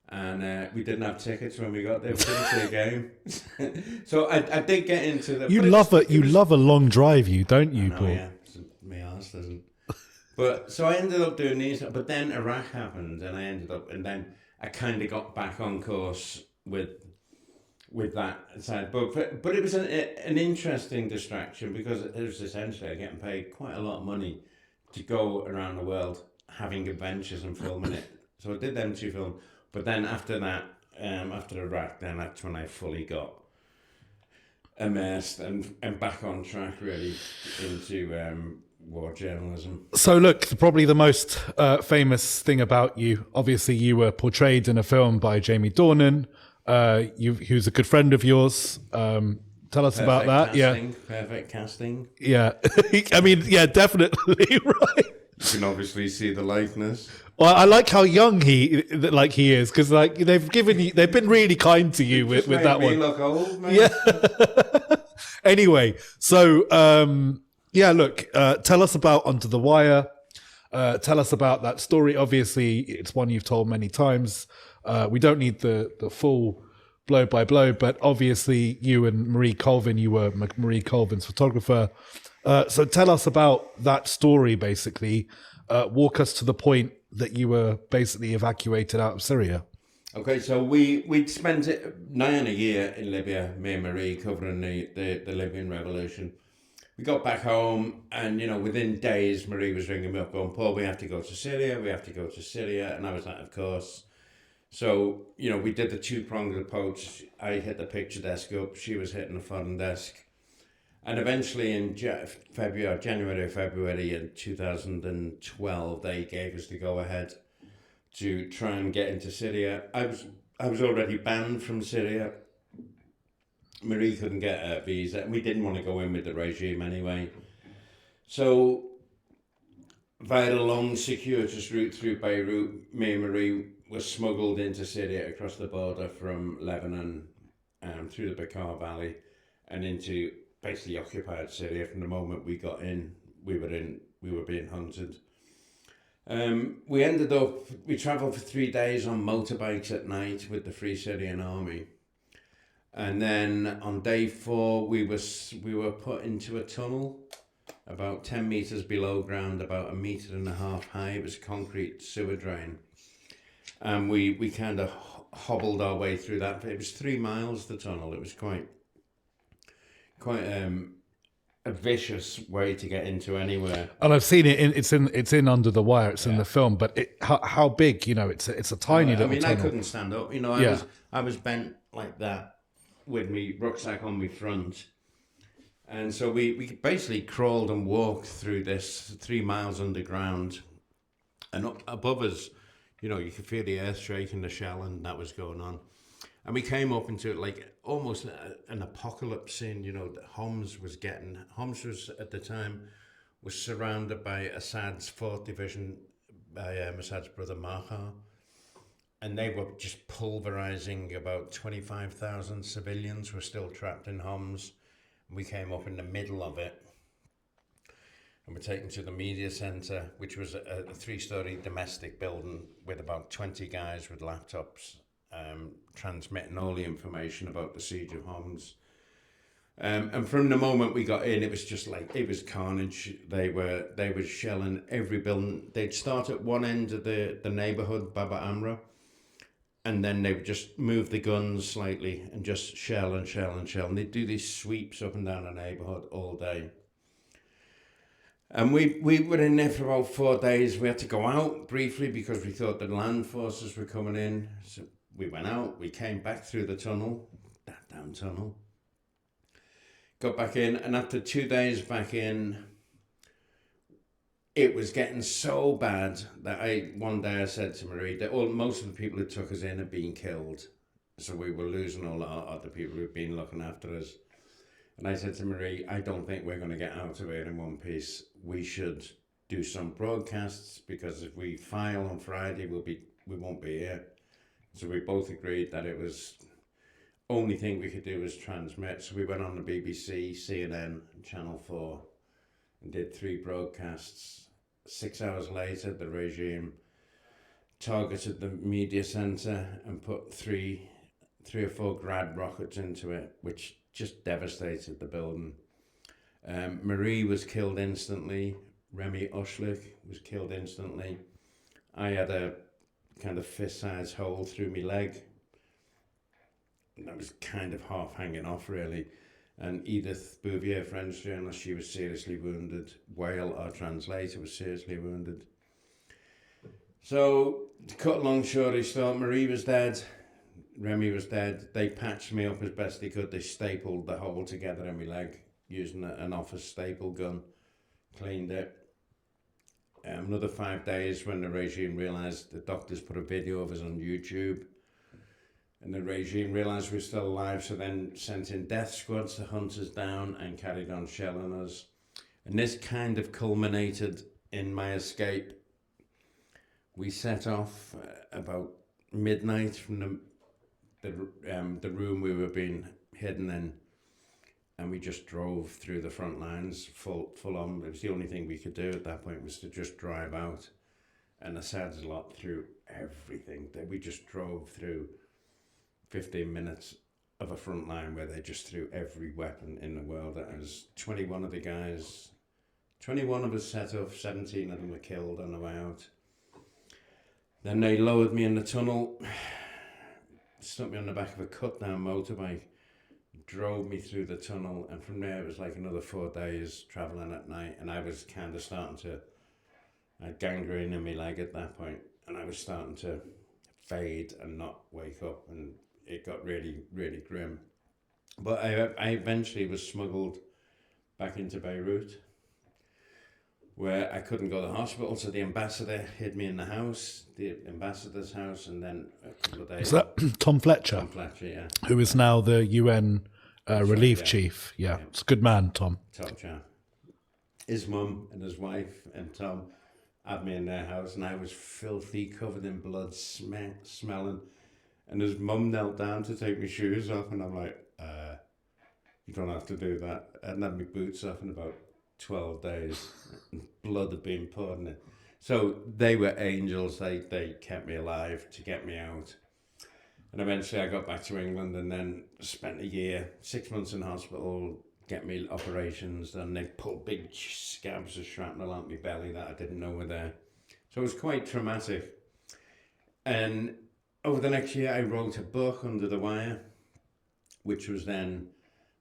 And we didn't have tickets when we got there. We didn't see a game. So I did get into the... You love a long drive, don't you, Paul? Yeah. My arse doesn't. But so I ended up doing these, but then Iraq happened, and then I kind of got back on course with that side. But it was an interesting distraction, because it was essentially getting paid quite a lot of money to go around the world having adventures and filming it. So I did them 2 films. But then after that, after Iraq, then that's when I fully got immersed and back on track, really, into war journalism. So look, probably the most famous thing about you, obviously you were portrayed in a film by Jamie Dornan, who's a good friend of yours. Tell us about that. Perfect casting. Yeah. I mean, yeah, definitely, right. You can obviously see the likeness. Well, I like how young he is, because they've been really kind to you with that one. Look old, man. Yeah. Anyway, so look, tell us about Under the Wire. Tell us about that story. Obviously, it's one you've told many times. We don't need the full blow by blow, but obviously you and Marie Colvin, you were Marie Colvin's photographer. So tell us about that story, basically. Walk us to the point that you were basically evacuated out of Syria. Okay, so we'd spent nigh on a year in Libya, me and Marie, covering the Libyan revolution. we got back home, and within days, Marie was ringing me up, going, "Paul, we have to go to Syria. We have to go to Syria." And I was like, "Of course." So we did the two-pronged approach. I hit the picture desk up. She was hitting the phone desk. And eventually in January or February in 2012, they gave us the go-ahead to try and get into Syria. I was already banned from Syria. Marie couldn't get a visa, and we didn't want to go in with the regime anyway. So via a long circuitous route through Beirut, me and Marie were smuggled into Syria across the border from Lebanon, through the Bekaa Valley, and into basically occupied Syria. From the moment we got in, we were being hunted. We travelled for 3 days on motorbikes at night with the Free Syrian Army. And then on day 4, we were put into a tunnel about 10 metres below ground, about 1.5 metres high. It was a concrete sewer drain. And we kind of hobbled our way through that. It was 3 miles, the tunnel. It was quite a vicious way to get into anywhere. And I've seen it. It's in Under the Wire. It's in the film. But how big? It's a tiny little tunnel. I couldn't stand up. I was bent like that with my rucksack on my front. And so we basically crawled and walked through this 3 miles underground. And up above us, you could feel the earth shaking, the shell, and that was going on. And we came up into like almost an apocalypse scene. Homs was at the time was surrounded by Assad's 4th Division, by Assad's brother Mahar. And they were just pulverizing. About 25,000 civilians were still trapped in Homs. We came up in the middle of it and were taken to the media centre, which was a 3-story domestic building with about 20 guys with laptops, transmitting all the information about the siege of Homs. And from the moment we got in, it was just like, it was carnage. They were shelling every building. They'd start at one end of the neighbourhood, Baba Amra, and then they would just move the guns slightly and just shell and shell and shell. And they'd do these sweeps up and down the neighbourhood all day. And we were in there for about 4 days. We had to go out briefly because we thought the land forces were coming in. So we went out, we came back through the tunnel, that damn tunnel. Got back in, and after 2 days back in, it was getting so bad that one day I said to Marie that most of the people who took us in had been killed. So we were losing all our other people who'd been looking after us. And I said to Marie, I don't think we're going to get out of here in one piece. We should do some broadcasts, because if we file on Friday, we won't be here. So we both agreed that it was only thing we could do was transmit. So we went on the BBC, CNN, Channel 4, and did 3 broadcasts. 6 hours later, the regime targeted the media centre and put three or four Grad rockets into it, which just devastated the building. Marie was killed instantly. Remi Ochlik was killed instantly. I had a kind of fist-sized hole through my leg. That was kind of half hanging off, really. And Edith Bouvier, French journalist, she was seriously wounded. Whale, our translator, was seriously wounded. So, to cut a long story short, Marie was dead. Remi was dead. They patched me up as best they could. They stapled the hole together in my leg using an office staple gun. Cleaned it. Another 5 days when the regime realised, the doctors put a video of us on YouTube, and the regime realised we were still alive, so then sent in death squads to hunt us down and carried on shelling us. And this kind of culminated in my escape. We set off about midnight from the room we were being hidden in, and we just drove through the front lines full on. It was the only thing we could do at that point, was to just drive out. And Assad's lot through everything. We just drove through 15 minutes of a front line where they just threw every weapon in the world at us. 21 of the guys, 21 of us set off, 17 of them were killed on the way out. Then they lowered me in the tunnel, stuck me on the back of a cut-down motorbike, drove me through the tunnel, and from there it was like another 4 days traveling at night, and I was kind of starting to, I had gangrene in my leg at that point, and I was starting to fade and not wake up, and it got really, really grim. But I eventually was smuggled back into Beirut, where I couldn't go to the hospital, so the ambassador hid me in the house, the ambassador's house, and then a couple of days... Is that Tom Fletcher? Tom Fletcher, yeah. Who is now the UN relief yeah. chief. Yeah, it's a good man, Tom. Top chap. His mum and his wife and Tom had me in their house, and I was filthy, covered in blood, smelling. And his mum knelt down to take my shoes off, and I'm like, you don't have to do that. I hadn't had my boots off in about 12 days, and blood had been poured in it. So they were angels. They kept me alive to get me out. And eventually I got back to England, and then spent a year, 6 months in hospital, get me operations done. They pulled big scabs of shrapnel out my belly that I didn't know were there. So it was quite traumatic. And over the next year I wrote a book, Under the Wire, which was then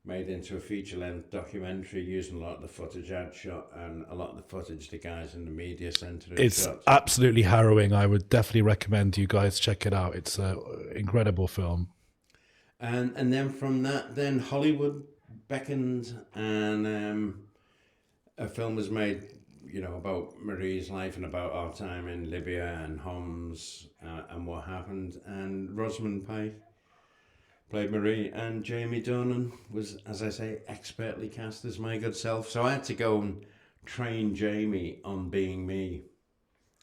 made into a feature-length documentary using a lot of the footage I'd shot and a lot of the footage the guys in the media centre had It's shot. absolutely harrowing. I would definitely recommend you guys check it out. It's an incredible film. And then from that, then Hollywood beckoned, and a film was made, you know, about Marie's life and about our time in Libya and Homs and what happened. And Rosamund Pike played Marie, and Jamie Dornan was, as I say, expertly cast as my good self. So I had to go and train Jamie on being me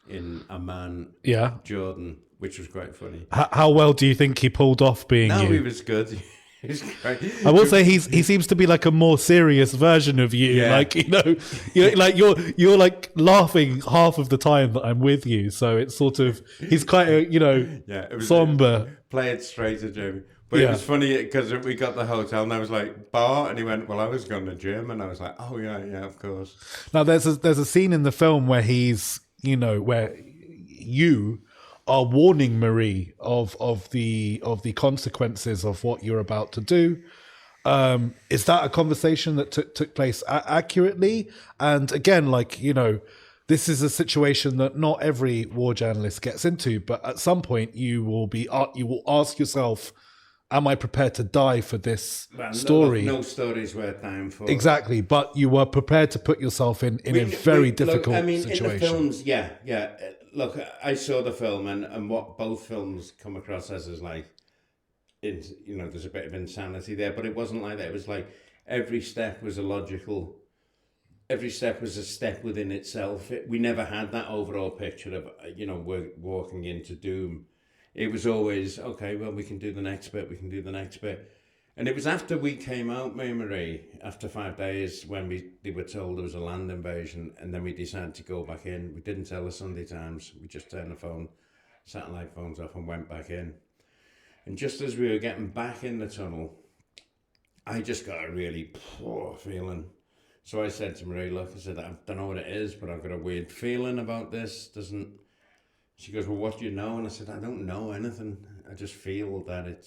in Amman, Yeah. Jordan, which was quite funny. How well do you think he pulled off being No, you? he was good. He was great. I will say he seems to be like a more serious version of you. Yeah. Like, like you're like laughing half of the time that I'm with you. So it's sort of, he's quite a, Yeah, it was somber. Play it straight to Jamie. But Yeah. it was funny because we got the hotel and I was like, bar? And he went, well, I was going to the gym. And I was like, oh, yeah, of course. Now there's a scene in the film where he's, where you are warning Marie of the consequences of what you're about to do. Is that a conversation that took place accurately? And again, this is a situation that not every war journalist gets into, but at some point you will ask yourself, am I prepared to die for this story? No story's worth dying for. Exactly, but you were prepared to put yourself in a very difficult situation. In the films, yeah. Look, I saw the film, and what both films come across as is like, there's a bit of insanity there, but it wasn't like that. It was like every step was every step was a step within itself. We never had that overall picture of, we're walking into doom. It was always, okay, well, we can do the next bit, And it was after we came out, Marie, after 5 days, when they were told there was a land invasion, and then we decided to go back in. We didn't tell the Sunday Times. We just turned the satellite phones off and went back in. And just as we were getting back in the tunnel, I just got a really poor feeling. So I said to Marie, look, I don't know what it is, but I've got a weird feeling about this. She goes, well, what do you know? And I said, I don't know anything. I just feel that it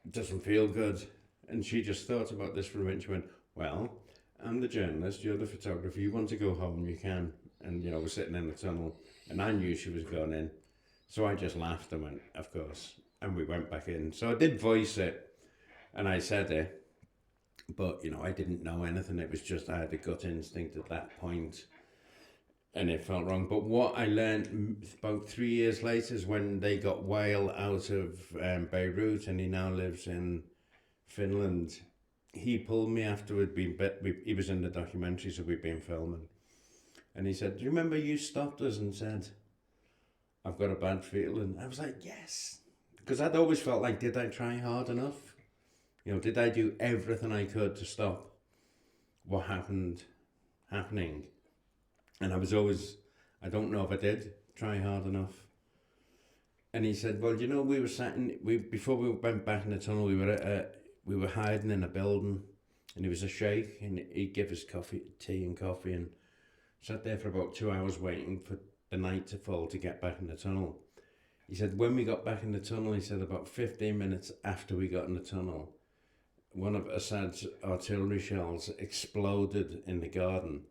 doesn't feel good. And she just thought about this for a minute. She went, well, I'm the journalist, you're the photographer. You want to go home, you can. And, we're sitting in the tunnel. And I knew she was going in. So I just laughed and went, of course. And we went back in. So I did voice it. And I said it. But, I didn't know anything. It was just I had a gut instinct at that point. And it felt wrong. But what I learned about 3 years later is when they got Whale out of Beirut, and he now lives in Finland. He pulled me after he was in the documentary, so we'd been filming. And he said, do you remember you stopped us and said, I've got a bad feeling? I was like, yes. Because I'd always felt like, did I try hard enough? Did I do everything I could to stop what happening? And I was always, I don't know if I did try hard enough. And he said, well, we were before we went back in the tunnel, we were hiding in a building, and he was a sheikh, and he'd give us tea and coffee, and sat there for about 2 hours waiting for the night to fall to get back in the tunnel. He said, when we got back in the tunnel, he said about 15 minutes after we got in the tunnel, one of Assad's artillery shells exploded in the garden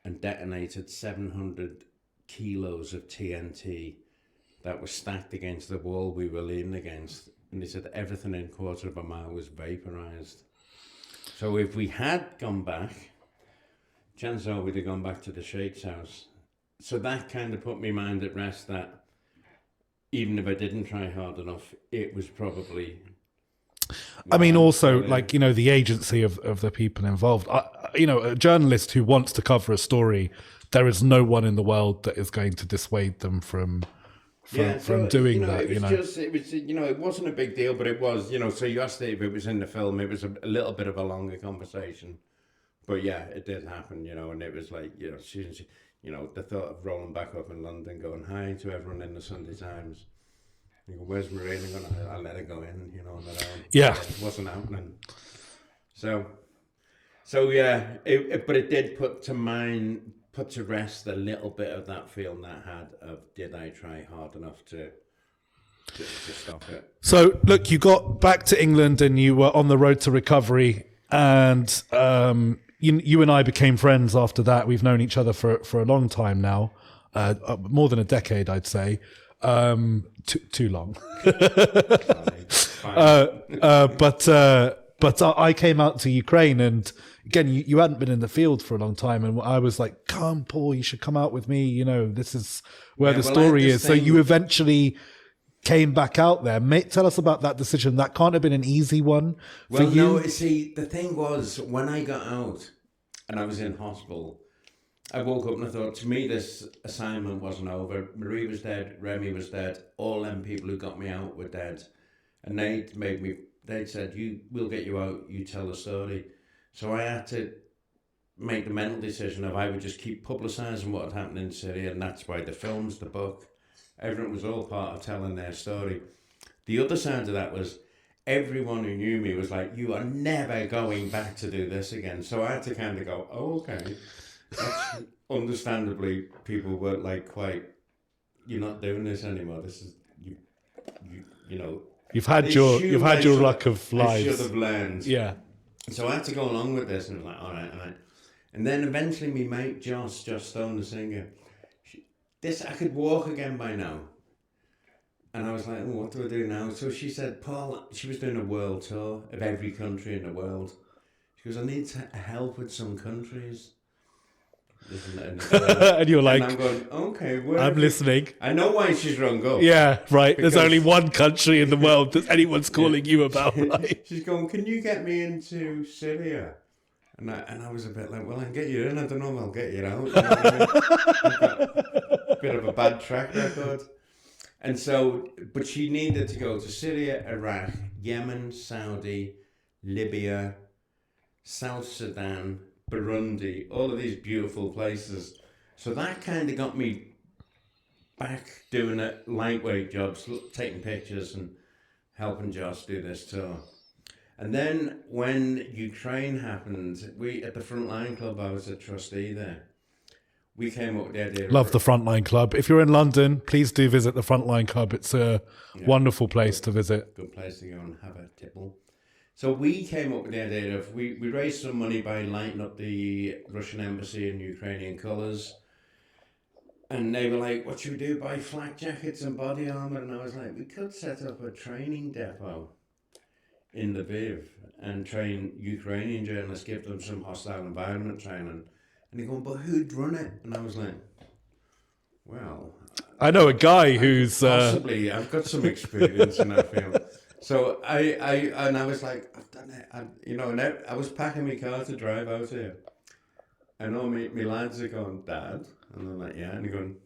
and detonated 700 kilos of TNT that was stacked against the wall we were leaning against. And he said everything in a quarter of a mile was vaporized. So if we had gone back, chances are we'd have gone back to the Sheikh's house. So that kind of put my mind at rest that even if I didn't try hard enough, it was probably... I mean, also, like, you know, the agency of the people involved. You know, a journalist who wants to cover a story, there is no one in the world that is going to dissuade them from doing that. It was it wasn't a big deal, but it was, so you asked if it was in the film, it was a little bit of a longer conversation. But yeah, it did happen, and it was like, the thought of rolling back up in London, going hi to everyone in the Sunday Times. You go, where's Marina? I'll let her go in, Yeah. It wasn't happening. So yeah, but it did put to rest a little bit of that feeling that I had of, did I try hard enough to stop it? So look, you got back to England and you were on the road to recovery, and you and I became friends after that. We've known each other for a long time now, more than a decade, I'd say. Too long. But I came out to Ukraine, and again, you hadn't been in the field for a long time, and I was like, come, Paul, you should come out with me. This is where the story is. So you eventually came back out there. Tell us about that decision. That can't have been an easy one for you. No, see, the thing was, when I got out and I was in hospital, I woke up and I thought, to me, this assignment wasn't over. Marie was dead, Remi was dead, all them people who got me out were dead. And they'd said, we'll get you out, you tell the story. So I had to make the mental decision of I would just keep publicising what had happened in Syria, and that's why the films, the book, everything was all part of telling their story. The other side of that was everyone who knew me was like, you are never going back to do this again. So I had to kind of go, oh, okay. That's, understandably, people were like, quite, you're not doing this anymore. This is, You've had your luck of lives. I should have learned. Yeah. So I had to go along with this, and I was like, all right. And then eventually, my mate Josh Stone, the singer, I could walk again by now. And I was like, oh, what do I do now? So she said, Paul, she was doing a world tour of every country in the world. She goes, I need help with some countries. And you're like, and I'm going, okay, I'm listening. I know why she's rung up. Yeah, right. There's only one country in the world that anyone's calling you about. Right? She's going, can you get me into Syria? And I was a bit like, well, I can get you in. I don't know if I'll get you out. I've got a bit of a bad track record. And so, but she needed to go to Syria, Iraq, Yemen, Saudi, Libya, South Sudan, Burundi, all of these beautiful places. So that kind of got me back doing lightweight jobs, taking pictures and helping Josh do this tour. And then when Ukraine happened, at the Frontline Club, I was a trustee there. We came up with the idea. Love the Frontline Club. If you're in London, please do visit the Frontline Club. It's a wonderful place to visit. Good place to go and have a tipple. So we came up with the idea of, we raised some money by lighting up the Russian embassy in Ukrainian colours. And they were like, what should we do? Buy flak jackets and body armour? And I was like, we could set up a training depot in Lviv and train Ukrainian journalists, give them some hostile environment training. And they're going, but who'd run it? And I was like, well... I know a guy who's... Possibly, I've got some experience in that field. So I was like, I've done it. And I was packing my car to drive out here. And all my lads are going, Dad? And I'm like, yeah. And they're going,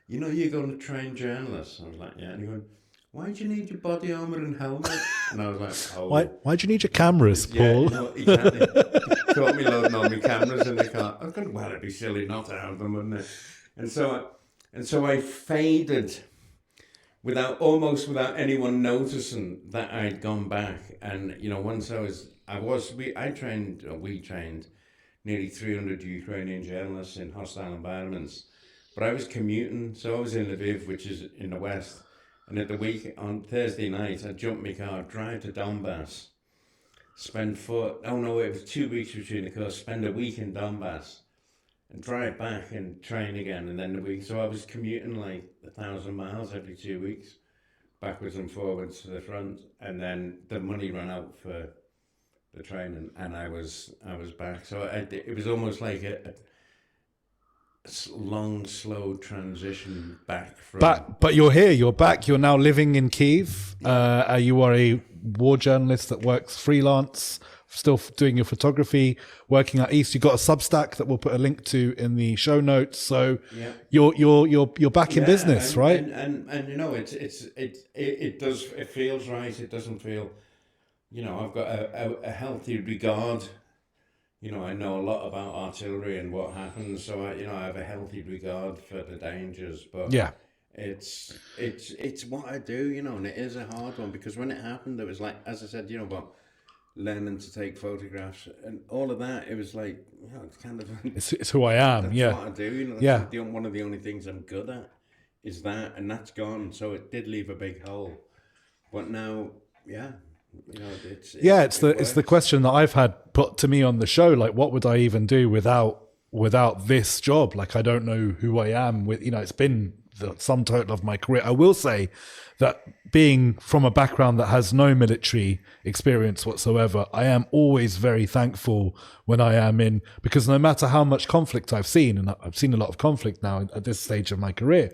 you're going to train journalists? I was like, yeah. And they're going, why do you need your body armour and helmet? And I was like, oh. Why do you need your cameras, Paul? Yeah, exactly. Caught me loading all my cameras in the car. I was going, well, it'd be silly not to have them, wouldn't it? And so I faded almost without anyone noticing that I'd gone back. And, once we trained nearly 300 Ukrainian journalists in hostile environments. But I was commuting, so I was in Lviv, which is in the west. And at the week, on Thursday night, I jumped my car, drive to Donbass, it was 2 weeks between the course, spend a week in Donbass, and drive back and train again, and then the week. So I was commuting like 1,000 miles every 2 weeks, backwards and forwards to the front, and then the money ran out for the training, and I was back. So it was almost like a long, slow transition back from. But you're here. You're back. You're now living in Kyiv. You are a war journalist that works freelance, still doing your photography, working out east. You've got a Substack that we'll put a link to in the show notes. So you're back in business, right? And you know, it feels right. It doesn't feel, you know, I've got a healthy regard. You know, I know a lot about artillery and what happens, so I have a healthy regard for the dangers. But it's what I do, you know, and it is a hard one, because when it happened, it was like, as I said, you know, about learning to take photographs and all of that. It was like, you know, it's kind of it's who I am. That's what I do. You know, that's one of the only things I'm good at is that, and that's gone. So it did leave a big hole, but now, you know, it's the question that I've had put to me on the show, like, what would I even do without this job? Like, I don't know who I am with, you know, it's been the sum total of my career. I will say that being from a background that has no military experience whatsoever, I am always very thankful when I am in, because no matter how much conflict I've seen, and I've seen a lot of conflict now at this stage of my career,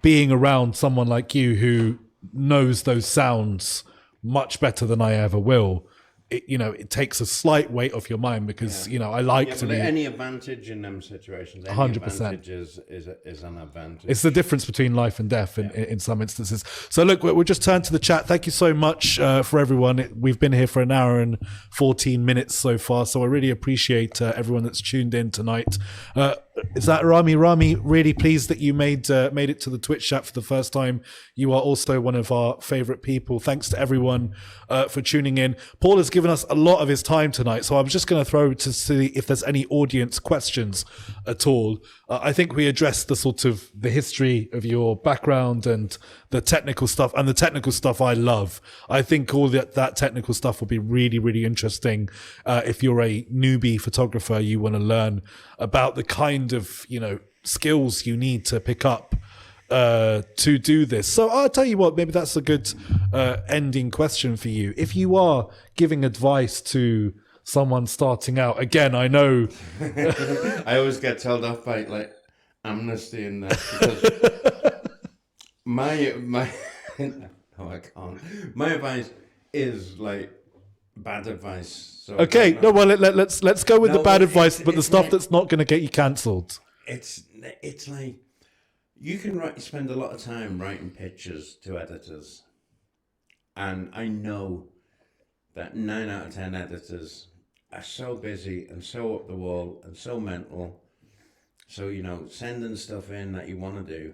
being around someone like you who knows those sounds much better than I ever will, it takes a slight weight off your mind, because you know, I like to be any advantage in them situations. 100% is an advantage. It's the difference between life and death in some instances. So look, we'll just turn to the chat. Thank you so much for everyone. We've been here for an hour and 14 minutes so far, so I really appreciate everyone that's tuned in tonight. Is that Rami? Rami, really pleased that you made it to the Twitch chat for the first time. You are also one of our favorite people. Thanks to everyone for tuning in. Paul has given us a lot of his time tonight, so I'm just going to throw to see if there's any audience questions at all. I think we addressed the history of your background and the technical stuff, and the technical stuff I love. I think all that technical stuff will be really, really interesting. If you're a newbie photographer, you want to learn about the kind of, you know, skills you need to pick up to do this. So I'll tell you what, maybe that's a good ending question for you. If you are giving advice to someone starting out, again, I know I always get told off by like Amnesty and that, because my no, I can't. My advice is like bad advice. So okay, no, well, let's go with the bad advice, but the stuff that's not going to get you cancelled. It's like, you can spend a lot of time writing pictures to editors, and I know that 9 out of 10 editors are so busy and so up the wall and so mental. So, you know, sending stuff in that you want to do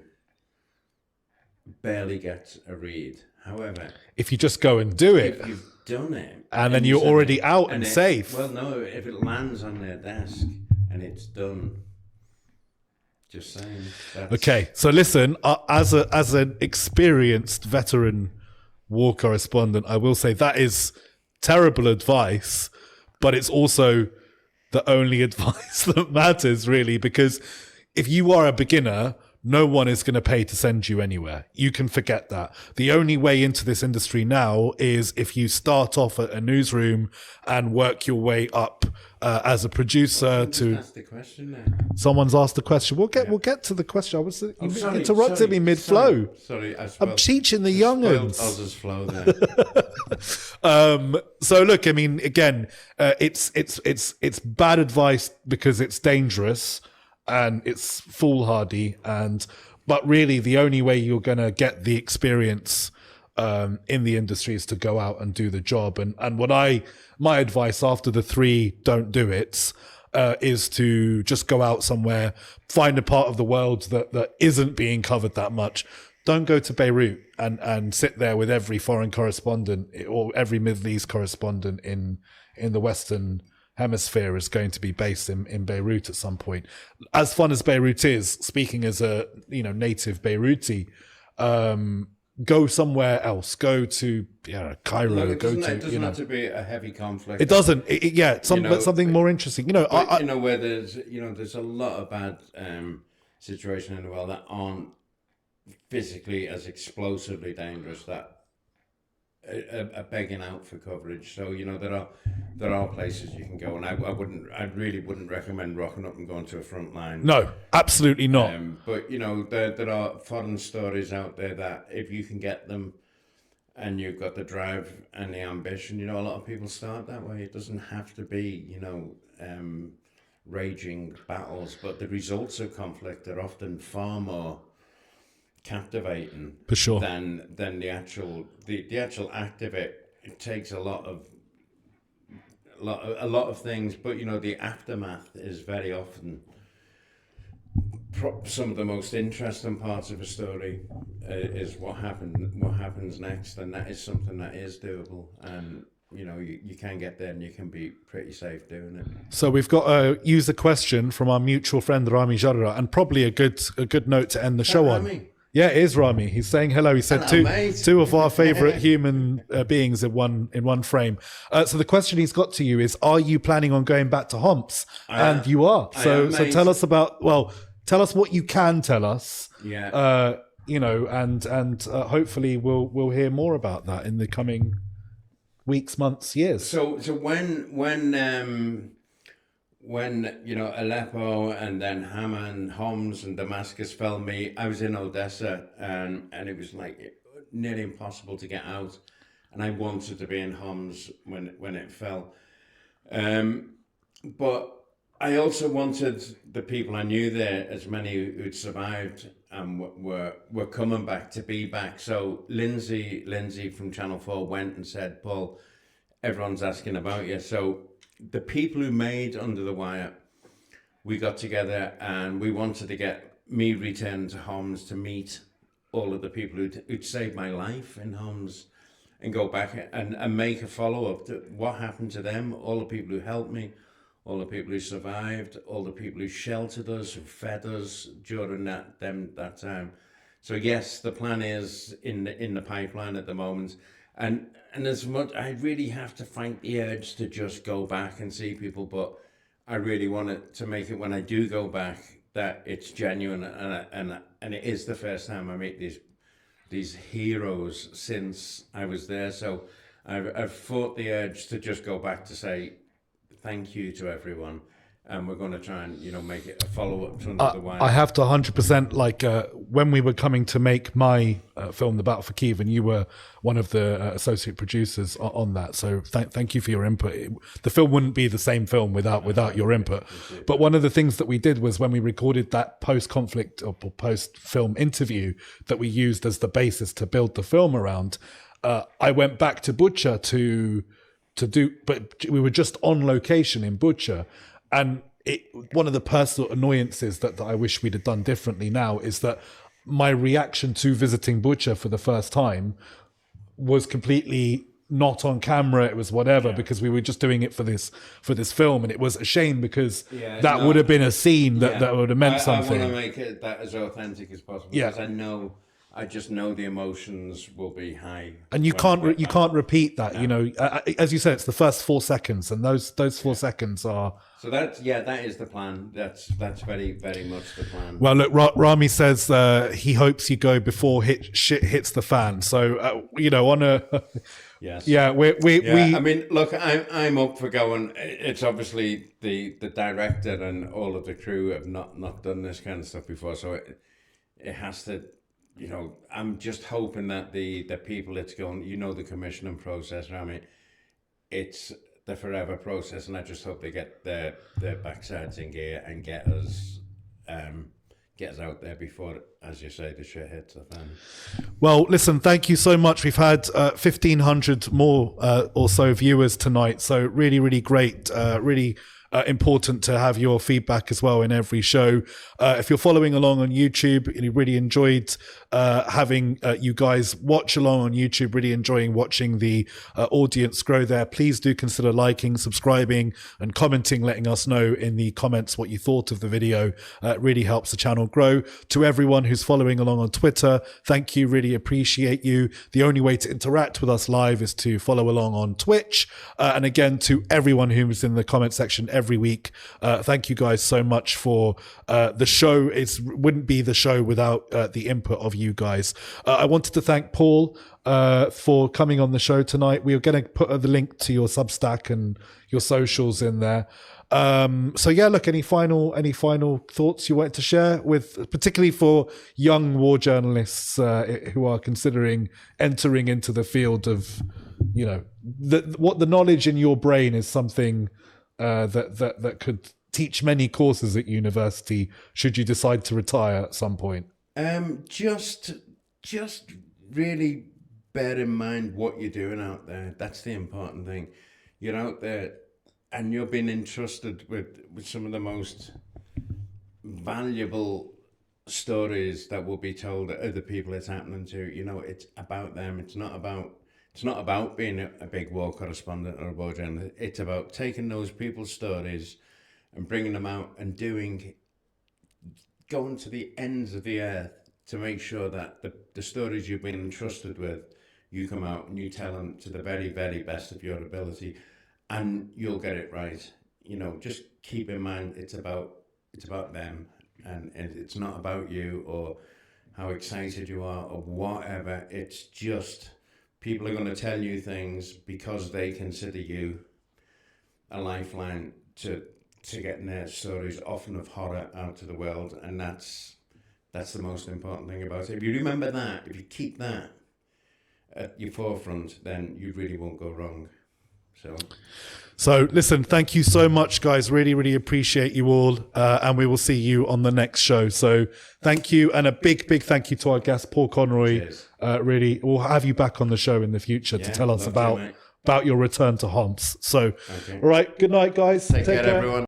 barely gets a read. However, if you just go and do it, if you've done it, and then you're already out and safe. Well, no, if it lands on their desk and it's done. Just saying. Okay, so listen, as an experienced veteran war correspondent, I will say that is terrible advice, but it's also the only advice that matters, really, because if you are a beginner, no one is going to pay to send you anywhere. You can forget that. The only way into this industry now is if you start off at a newsroom and work your way up as a producer to. That's the question now. Someone's asked the question. We'll get to the question. I was interrupted me mid-flow. Sorry, I'm teaching the young'uns. Oz's flow there. So look, I mean, again, it's bad advice because it's dangerous and it's foolhardy, but really the only way you're going to get the experience in the industry is to go out and do the job. And my advice after the 3 don't do it is to just go out somewhere, find a part of the world that isn't being covered that much. Don't go to Beirut and sit there with every foreign correspondent or every Middle East correspondent in the Western hemisphere is going to be based in Beirut at some point. As fun as Beirut is, speaking as a native Beiruti, go somewhere else. Go to Cairo. Look, it go doesn't, to it doesn't have to be a heavy conflict. It doesn't. Something more interesting. Where there's a lot of bad situations in the world that aren't physically as explosively dangerous that are begging out for coverage. So there are places you can go, and I really wouldn't recommend rocking up and going to a front line. No, absolutely not. But there are foreign stories out there that if you can get them, and you've got the drive and the ambition, a lot of people start that way. It doesn't have to be raging battles, but the results of conflict are often far more captivating for sure than the actual act of it. It takes a lot of things, but the aftermath is very often some of the most interesting parts of a story. Is what happens next, and that is something that is doable, and you can get there and you can be pretty safe doing it. So we've got a user question from our mutual friend Remi Jarrah, and probably a good note to end the show on. Remi? Yeah, it is Rami. He's saying hello. He said two of our favorite human beings in one frame. So the question he's got to you is: are you planning on going back to Homs? And you are. So tell us tell us what you can tell us. Yeah. And hopefully we'll hear more about that in the coming weeks, months, years. So when Aleppo and then Hama and Homs and Damascus fell me, I was in Odessa, and it was like nearly impossible to get out, and I wanted to be in Homs when it fell, but I also wanted the people I knew there, as many who'd survived and were coming back, to be back. So Lindsay from Channel 4 went and said, Paul, everyone's asking about you. So the people who made Under the Wire, we got together and we wanted to get me returned to Homs to meet all of the people who'd saved my life in Homs, and go back and make a follow-up to what happened to them, all the people who helped me, all the people who survived, all the people who sheltered us, who fed us during that time. So yes, the plan is in the pipeline at the moment. And as much, I really have to fight the urge to just go back and see people, but I really want it to make it, when I do go back, that it's genuine, and it is the first time I meet these heroes since I was there. So I've fought the urge to just go back to say thank you to everyone, and we're going to try and make it a follow-up to Under the Wire. I have to 100% when we were coming to make my film The Battle for Kiev, and you were one of the associate producers on that, so thank you for your input. The film wouldn't be the same film without your input. But one of the things that we did was, when we recorded that post-conflict or post-film interview that we used as the basis to build the film around, I went back to Bucha to do, but we were just on location in Bucha, and one of the personal annoyances that I wish we'd have done differently now is that my reaction to visiting Bucha for the first time was completely not on camera. It was whatever, because we were just doing it for this film, and it was a shame, because would have been a scene that would have meant something. I want to make it that as authentic as possible, because I just know the emotions will be high, and you can't repeat that. As you said, it's the first 4 seconds, and those 4 seconds are. So that is the plan. That's very, very much the plan. Well, look, Rami says he hopes you go before shit hits the fan. So on a yes, yeah, we. I mean, look, I'm up for going. It's obviously the director and all of the crew have not done this kind of stuff before, so it has to. I'm just hoping that the people it's going, the commissioning process, Rami, it's the forever process, and I just hope they get their backsides in gear and get us out there before, as you say, the shit hits the fan. Well, listen, thank you so much. We've had 1,500 more or so viewers tonight, so really, really great. Really important to have your feedback as well in every show. If you're following along on YouTube, you really enjoyed having you guys watch along on YouTube, really enjoying watching the audience grow there. Please do consider liking, subscribing, and commenting, letting us know in the comments what you thought of the video. It really helps the channel grow. To everyone who's following along on Twitter, thank you, really appreciate you. The only way to interact with us live is to follow along on Twitch. And again, to everyone who's in the comment section every week, thank you guys so much for the show. It wouldn't be the show without the input of you guys. I wanted to thank Paul for coming on the show tonight. We are going to put the link to your Substack and your socials in there. So yeah, look, any final thoughts you wanted to share with, particularly for young war journalists who are considering entering into the field of, you know, what the knowledge in your brain is something that could teach many courses at university should you decide to retire at some point? Just really bear in mind what you're doing out there. That's the important thing. You're out there and you're being entrusted with some of the most valuable stories that will be told to other people it's happening to. You know, it's about them. It's not about being a big war correspondent or a war journalist. It's about taking those people's stories and bringing them out and going to the ends of the earth to make sure that the stories you've been entrusted with, you come out and you tell them to the very, very best of your ability, and you'll get it right. You know, just keep in mind it's about them, and it's not about you or how excited you are or whatever. It's just people are going to tell you things because they consider you a lifeline to getting their stories, often of horror, out to the world, and that's the most important thing about it. If you remember that, if you keep that at your forefront, then you really won't go wrong. So listen, thank you so much, guys. Really, really appreciate you all. And we will see you on the next show. So thank you. And a big, big thank you to our guest, Paul Conroy. Really, we'll have you back on the show in the future to tell us about your return to Homs. So, all right. Good night, guys. Take care, everyone.